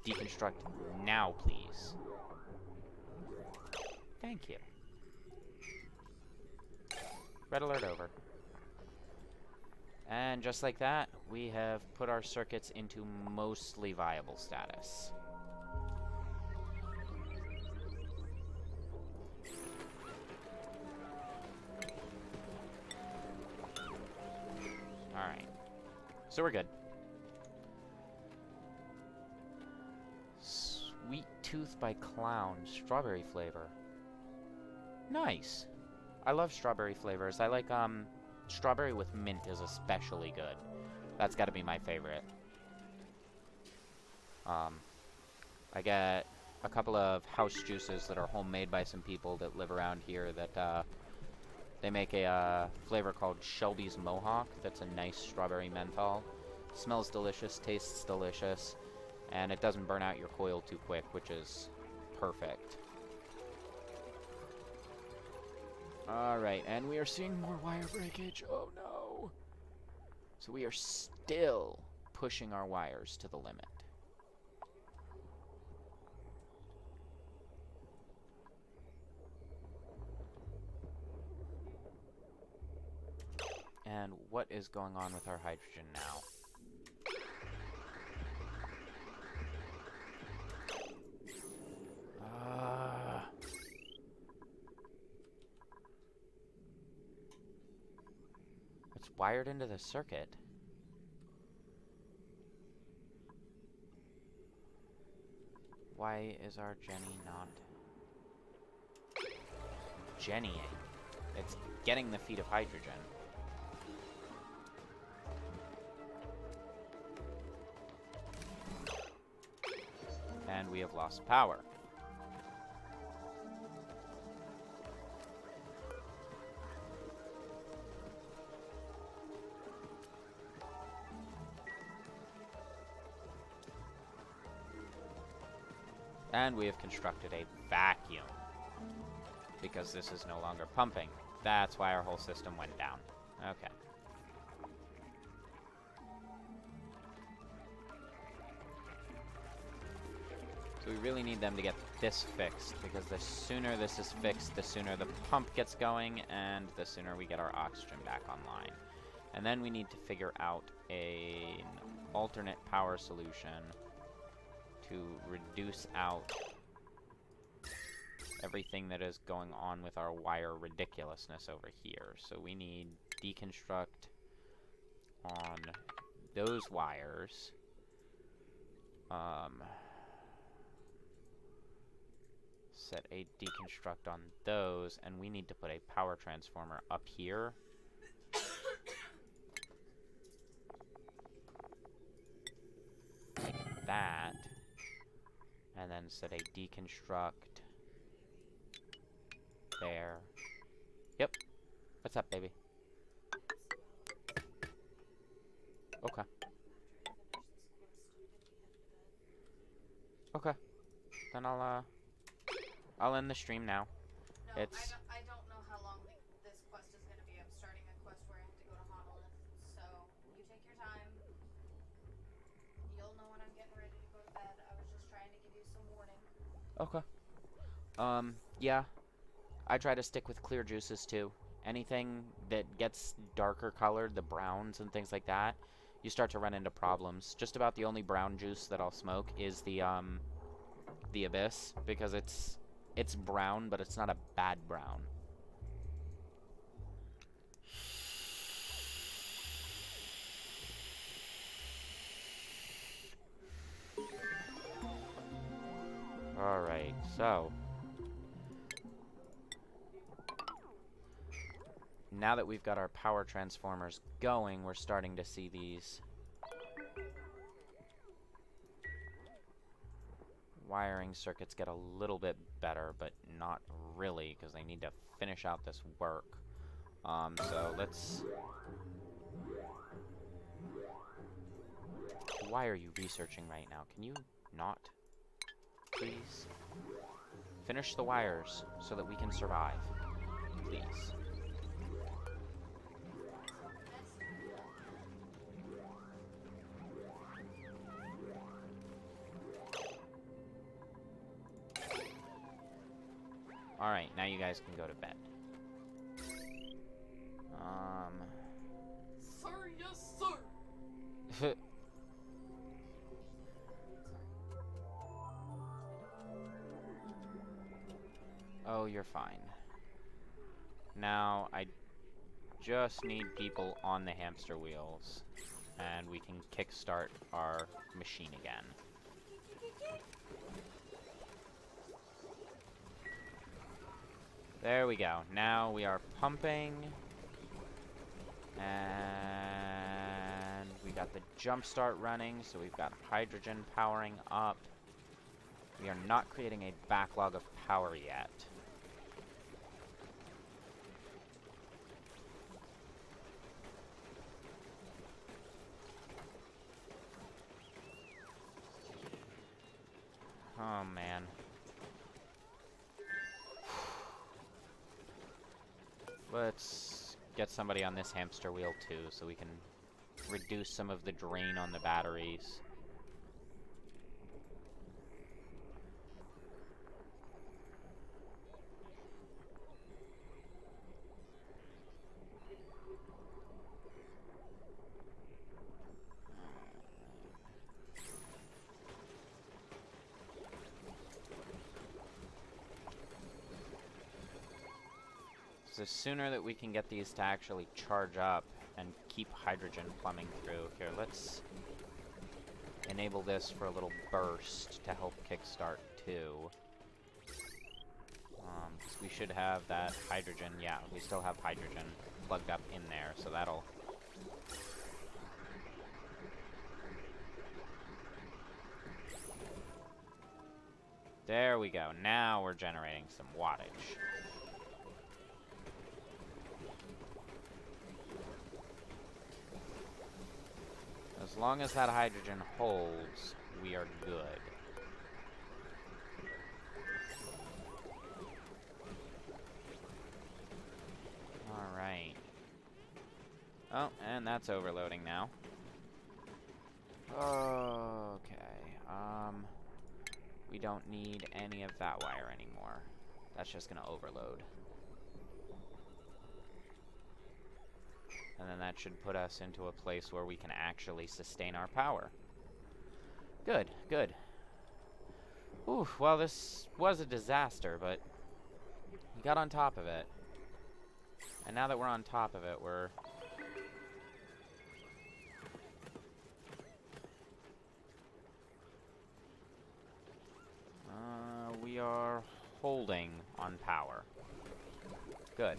Deconstruct now, please. Thank you. Red alert over. And just like that, we have put our circuits into mostly viable status. Alright. So we're good. Sweet Tooth by Clown. Strawberry flavor. Nice. I love strawberry flavors. I like, strawberry with mint is especially good. That's gotta be my favorite. I get a couple of house juices that are homemade by some people that live around here that, they make a, flavor called Shelby's Mohawk that's a nice strawberry menthol. Smells delicious, tastes delicious, and it doesn't burn out your coil too quick, which is perfect. Alright, and we are seeing more wire breakage. Oh no! So we are still pushing our wires to the limit. And what is going on with our hydrogen now? It's wired into the circuit. Why is our Jenny not Jennying? It's getting the feed of hydrogen. And we have lost power. And we have constructed a vacuum, because this is no longer pumping. That's why our whole system went down. Okay. So we really need them to get this fixed, because the sooner this is fixed, the sooner the pump gets going, and the sooner we get our oxygen back online. And then we need to figure out an alternate power solution to reduce out everything that is going on with our wire ridiculousness over here. So we need deconstruct on those wires. Set a deconstruct on those, and we need to put a power transformer up here. Like that. And then set a deconstruct there. Yep. What's up, baby? Okay. Okay. Then I'll end the stream now. No, It's... I don't know how long this quest is going to be. I'm starting a quest where I have to go to Honolulu, so you take your time. Okay. Yeah. I try to stick with clear juices too. Anything that gets darker colored, the browns and things like that, you start to run into problems. Just about the only brown juice that I'll smoke is the Abyss, because it's brown, but it's not a bad brown. Alright, so now that we've got our power transformers going, we're starting to see these wiring circuits get a little bit better, but not really, because they need to finish out this work. So let's... Why are you researching right now? Can you not? Please? Finish the wires so that we can survive. Please. Alright, now you guys can go to bed. Sir, yes, sir. Oh, you're fine. Now, I just need people on the hamster wheels, and we can kickstart our machine again. There we go. Now we are pumping, and we got the jump start running, so we've got hydrogen powering up. We are not creating a backlog of power yet. Oh, man. Let's get somebody on this hamster wheel, too, so we can reduce some of the drain on the batteries. The sooner that we can get these to actually charge up and keep hydrogen plumbing through. Here, let's enable this for a little burst to help kickstart too. 'Cause we should have that hydrogen. Yeah, we still have hydrogen plugged up in there, so that'll... There we go. Now we're generating some wattage. As long as that hydrogen holds, we are good. Alright. Oh, and that's overloading now. Okay. We don't need any of that wire anymore. That's just gonna overload. And then that should put us into a place where we can actually sustain our power. Good, good. Ooh, well, this was a disaster, but we got on top of it. And now that we're on top of it, we are holding on power. Good.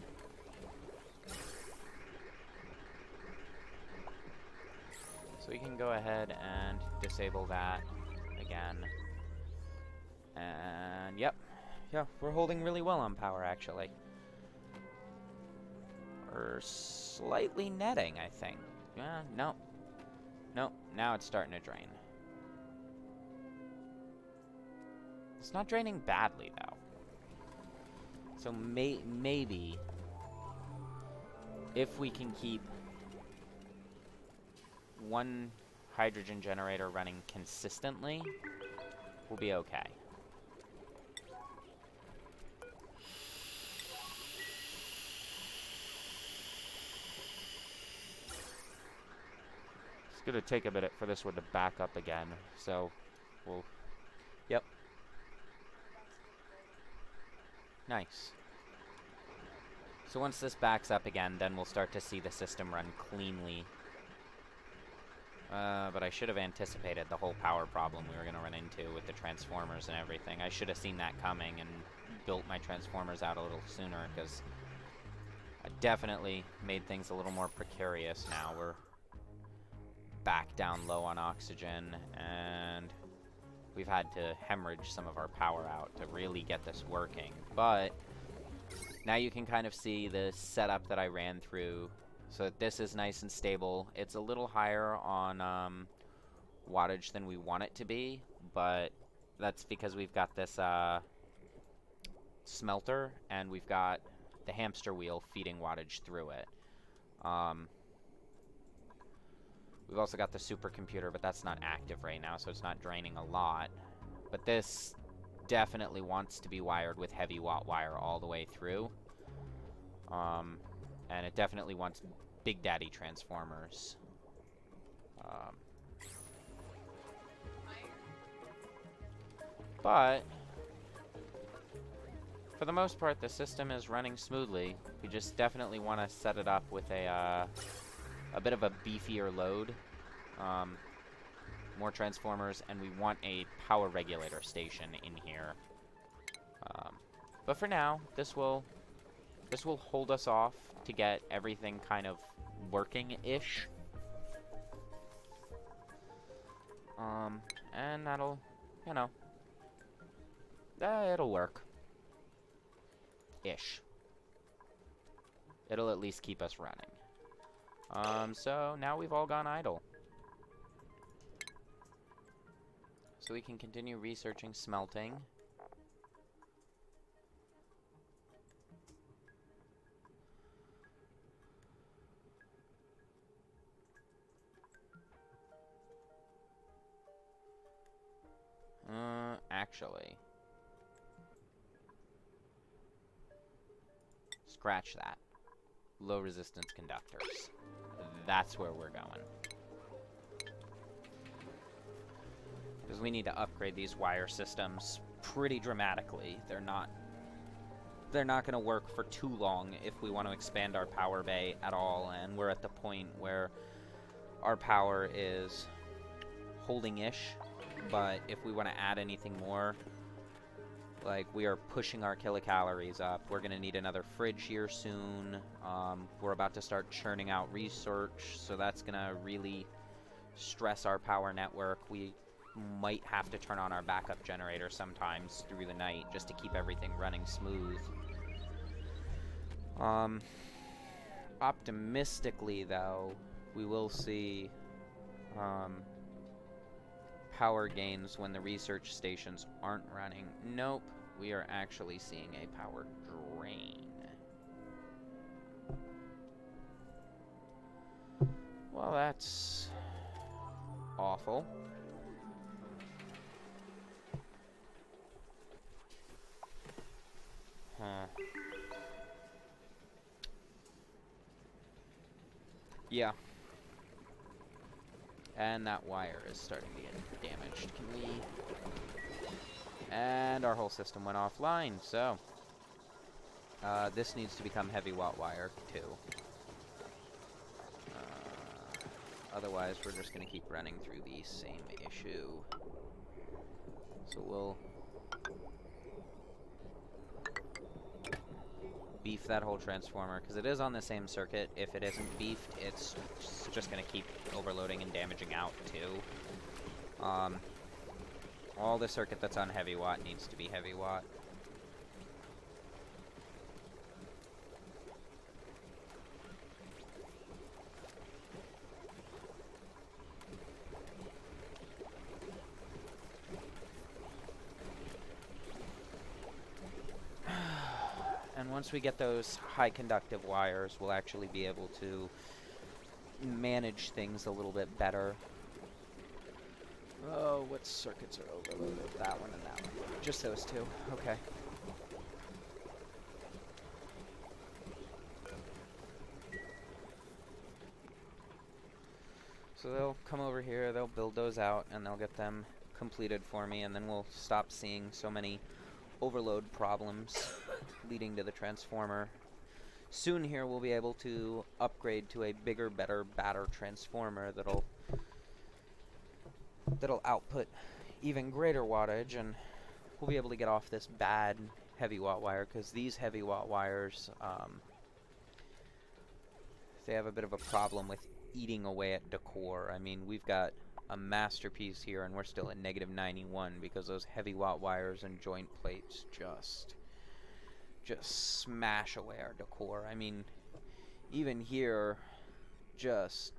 So we can go ahead and disable that again. And yep. Yeah, we're holding really well on power, actually. We're slightly netting, I think. No. No, now it's starting to drain. It's not draining badly, though. So maybe if we can keep one hydrogen generator running consistently, we'll be okay. gonna take a minute for this one to back up again, so we'll... Yep. Nice. So once this backs up again, then we'll start to see the system run cleanly. But I should have anticipated the whole power problem we were going to run into with the transformers and everything. I should have seen that coming and built my transformers out a little sooner, because I definitely made things a little more precarious now. We're back down low on oxygen, and we've had to hemorrhage some of our power out to really get this working. But now you can kind of see the setup that I ran through, so that this is nice and stable. It's a little higher on wattage than we want it to be, but that's because we've got this smelter, and we've got the hamster wheel feeding wattage through it. We've also got the supercomputer, but that's not active right now, so it's not draining a lot. But this definitely wants to be wired with heavy watt wire all the way through. And it definitely wants Big Daddy transformers. But for the most part, the system is running smoothly. We just definitely want to set it up with a bit of a beefier load. More transformers, and we want a power regulator station in here. But for now, this will hold us off to get everything kind of working-ish. And that'll, you know, it'll work. Ish. It'll at least keep us running. So now we've all gone idle. So we can continue researching smelting. Actually, scratch that. Low resistance conductors. That's where we're going. Because we need to upgrade these wire systems pretty dramatically. They're not going to work for too long if we want to expand our power bay at all, and we're at the point where our power is holding-ish, but if we want to add anything more, like, we are pushing our kilocalories up. We're going to need another fridge here soon. We're about to start churning out research, so that's going to really stress our power network. We might have to turn on our backup generator sometimes through the night just to keep everything running smooth. Optimistically, though, we will see power gains when the research stations aren't running. Nope, we are actually seeing a power drain. Well, that's awful. Huh. Yeah. And that wire is starting to get damaged. Can we... And our whole system went offline, so... this needs to become heavy watt wire, too. Otherwise, we're just going to keep running through the same issue. So we'll... beef that whole transformer, because it is on the same circuit. If it isn't beefed, it's just going to keep overloading and damaging out, too. All the circuit that's on heavy watt needs to be heavy watt. And once we get those high conductive wires, we'll actually be able to manage things a little bit better. Oh, what circuits are overloaded? That one and that one. Just those two. Okay. So they'll come over here, they'll build those out, and they'll get them completed for me, and then we'll stop seeing so many overload problems leading to the transformer. Soon here we'll be able to upgrade to a bigger, better, badder transformer that'll output even greater wattage, and we'll be able to get off this bad heavy watt wire, because these heavy watt wires, they have a bit of a problem with eating away at decor. I mean, we've got a masterpiece here, and we're still at -91 because those heavy watt wires and joint plates just smash away our decor. I mean, even here, just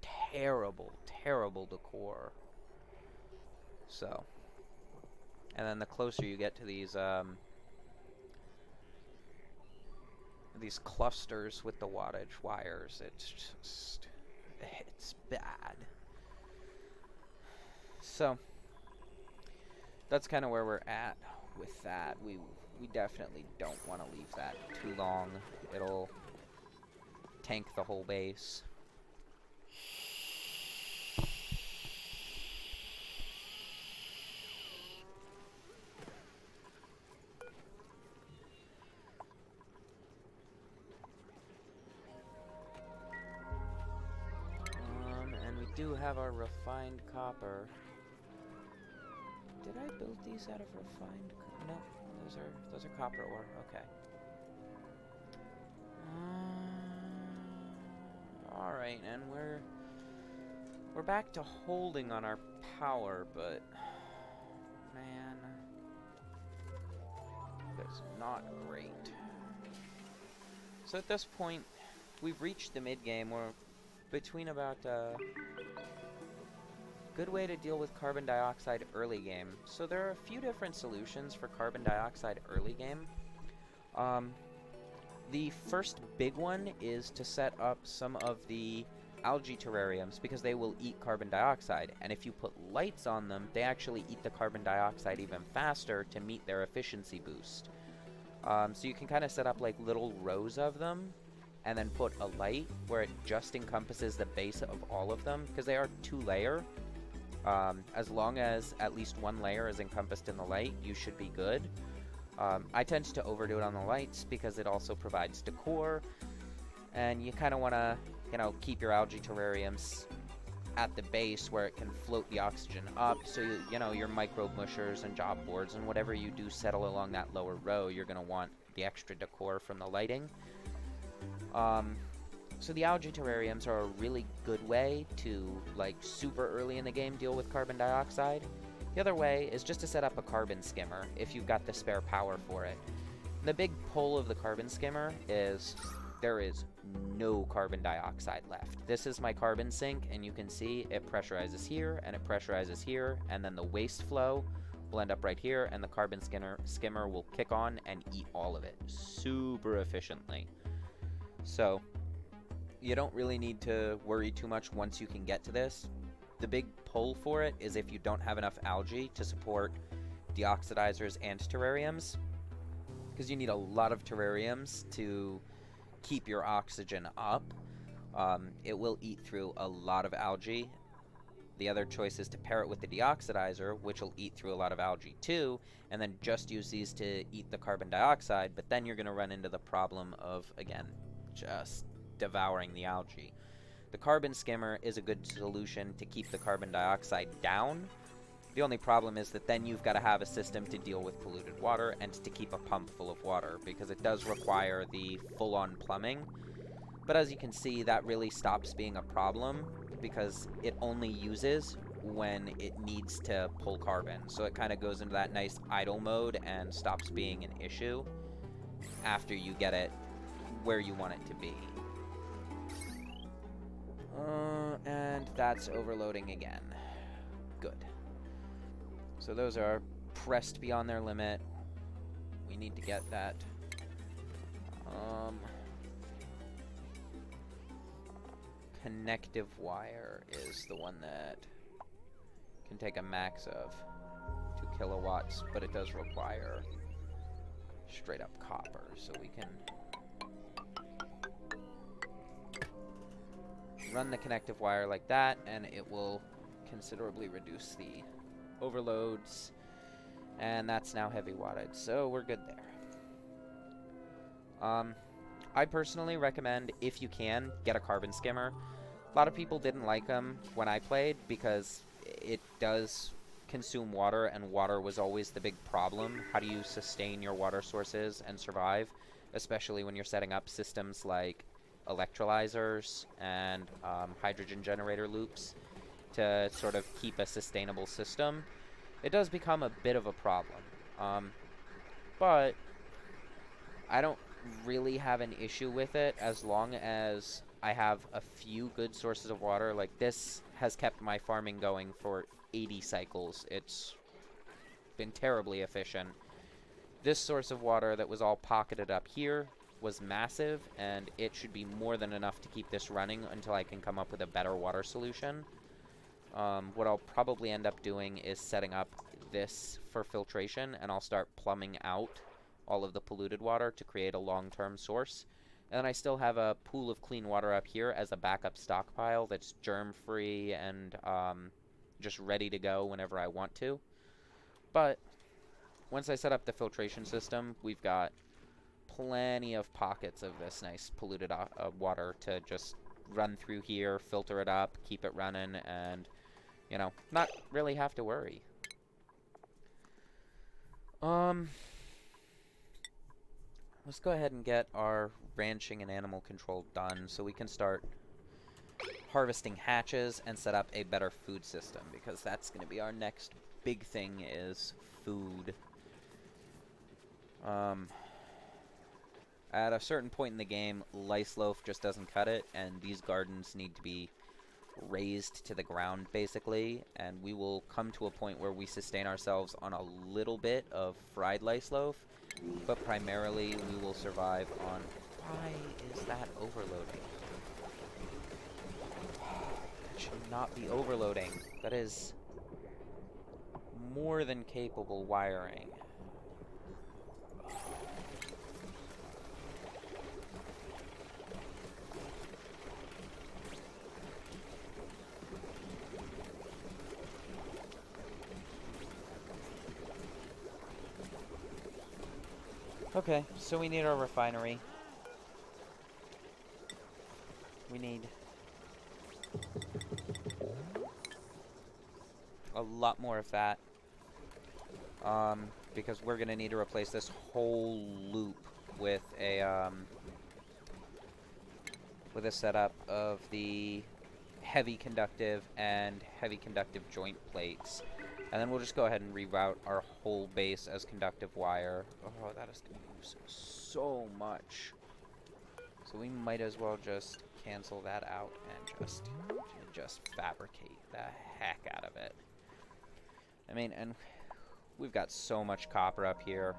terrible, terrible decor. So, and then the closer you get to these clusters with the wattage wires, it's bad. So that's kind of where we're at with that. We definitely don't want to leave that too long. It'll tank the whole base. And we do have our refined copper. Did I build these out of refined? No, those are copper ore. Okay. All right, and we're back to holding on our power, but man, that's not great. So at this point, we've reached the mid game. We're between about good way to deal with carbon dioxide early game. So there are a few different solutions for carbon dioxide early game. The first big one is to set up some of the algae terrariums, because they will eat carbon dioxide, and if you put lights on them, they actually eat the carbon dioxide even faster to meet their efficiency boost. So you can kind of set up like little rows of them, and then put a light where it just encompasses the base of all of them, because they are 2-layer. As long as at least one layer is encompassed in the light, you should be good. I tend to overdo it on the lights because it also provides decor, and you kind of want to, keep your algae terrariums at the base where it can float the oxygen up, so your microbe mushers and job boards and whatever you do settle along that lower row, you're going to want the extra decor from the lighting. So the algae terrariums are a really good way to, like, super early in the game deal with carbon dioxide. The other way is just to set up a carbon skimmer if you've got the spare power for it. The big pull of the carbon skimmer is there is no carbon dioxide left. This is my carbon sink, and you can see it pressurizes here, and it pressurizes here, and then the waste flow will end up right here, and the carbon skimmer will kick on and eat all of it super efficiently. So you don't really need to worry too much once you can get to this. The big pull for it is if you don't have enough algae to support deoxidizers and terrariums, because you need a lot of terrariums to keep your oxygen up. It will eat through a lot of algae. The other choice is to pair it with the deoxidizer, which will eat through a lot of algae too, and then just use these to eat the carbon dioxide, but then you're going to run into the problem of, again, just devouring the algae. The carbon skimmer is a good solution to keep the carbon dioxide down. The only problem is that then you've got to have a system to deal with polluted water and to keep a pump full of water, because it does require the full-on plumbing. But as you can see, that really stops being a problem, because it only uses when it needs to pull carbon. So it kind of goes into that nice idle mode and stops being an issue after you get it where you want it to be. And that's overloading again. Good. So those are pressed beyond their limit. We need to get that. Connective wire is the one that can take a max of 2 kilowatts, but it does require straight up copper, so we can run the connective wire like that, and it will considerably reduce the overloads. And that's now heavy wattage, so we're good there. I personally recommend, if you can, get a carbon skimmer. A lot of people didn't like them when I played because it does consume water, and water was always the big problem. How do you sustain your water sources and survive, especially when you're setting up systems like electrolyzers and hydrogen generator loops to sort of keep a sustainable system? It does become a bit of a problem. But I don't really have an issue with it as long as I have a few good sources of water. Like, this has kept my farming going for 80 cycles. It's been terribly efficient. This source of water that was all pocketed up here was massive, and it should be more than enough to keep this running until I can come up with a better water solution. What I'll probably end up doing is setting up this for filtration, and I'll start plumbing out all of the polluted water to create a long-term source. And then I still have a pool of clean water up here as a backup stockpile that's germ-free and just ready to go whenever I want to. But once I set up the filtration system, we've got plenty of pockets of this nice polluted water to just run through here, filter it up, keep it running, and, you know, not really have to worry. Let's go ahead and get our ranching and animal control done so we can start harvesting hatches and set up a better food system, because that's going to be our next big thing, is food. At a certain point in the game, lice loaf just doesn't cut it, and these gardens need to be raised to the ground, basically, and we will come to a point where we sustain ourselves on a little bit of fried lice loaf, but primarily we will survive on... Why is that overloading? That should not be overloading. That is more than capable wiring. Okay, so we need our refinery. We need a lot more of that. Because we're gonna need to replace this whole loop with a setup of the heavy conductive and heavy conductive joint plates. And then we'll just go ahead and reroute our whole base as conductive wire. Oh, that is going to use so much. So we might as well just cancel that out and just fabricate the heck out of it. I mean, and we've got so much copper up here.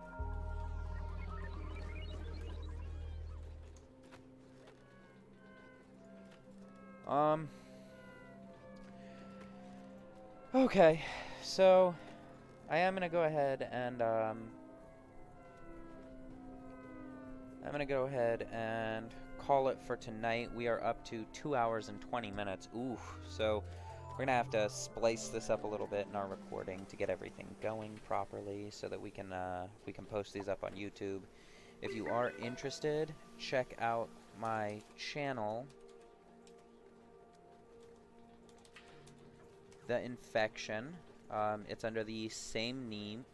Okay. So, I am going to go ahead and, call it for tonight. We are up to 2 hours and 20 minutes. Oof. So, we're going to have to splice this up a little bit in our recording to get everything going properly so that we can post these up on YouTube. If you are interested, check out my channel, The Infection. It's under the same name.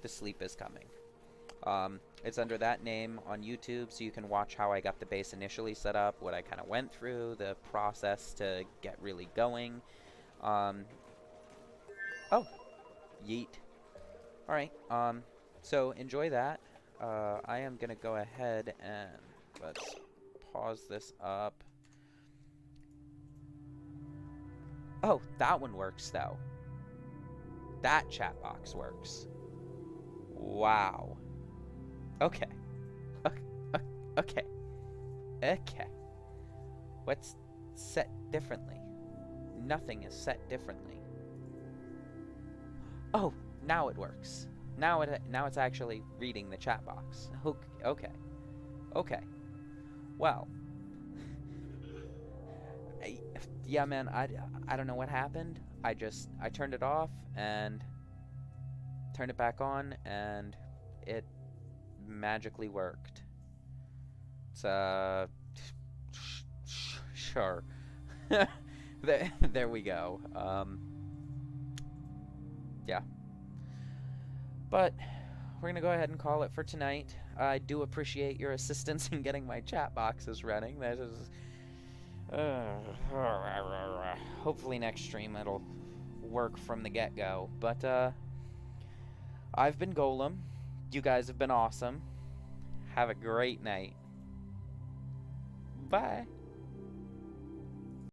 The sleep is coming. It's under that name on YouTube, so you can watch how I got the base initially set up, what I kind of went through, the process to get really going. Oh, yeet. Alright, so enjoy that. I am gonna go ahead and let's pause this up. Oh, that one works, though. That chat box works. Wow. Okay. Okay. Okay. What's set differently? Nothing is set differently. Oh, now it works. Now it's actually reading the chat box. Okay. Okay. Well, yeah, man, I don't know what happened. I turned it off and turned it back on, and it magically worked. It's, sure. There we go. Yeah. But we're gonna go ahead and call it for tonight. I do appreciate your assistance in getting my chat boxes running. That is, hopefully next stream it'll work from the get-go. But I've been Golem. You guys have been awesome. Have a great night. Bye.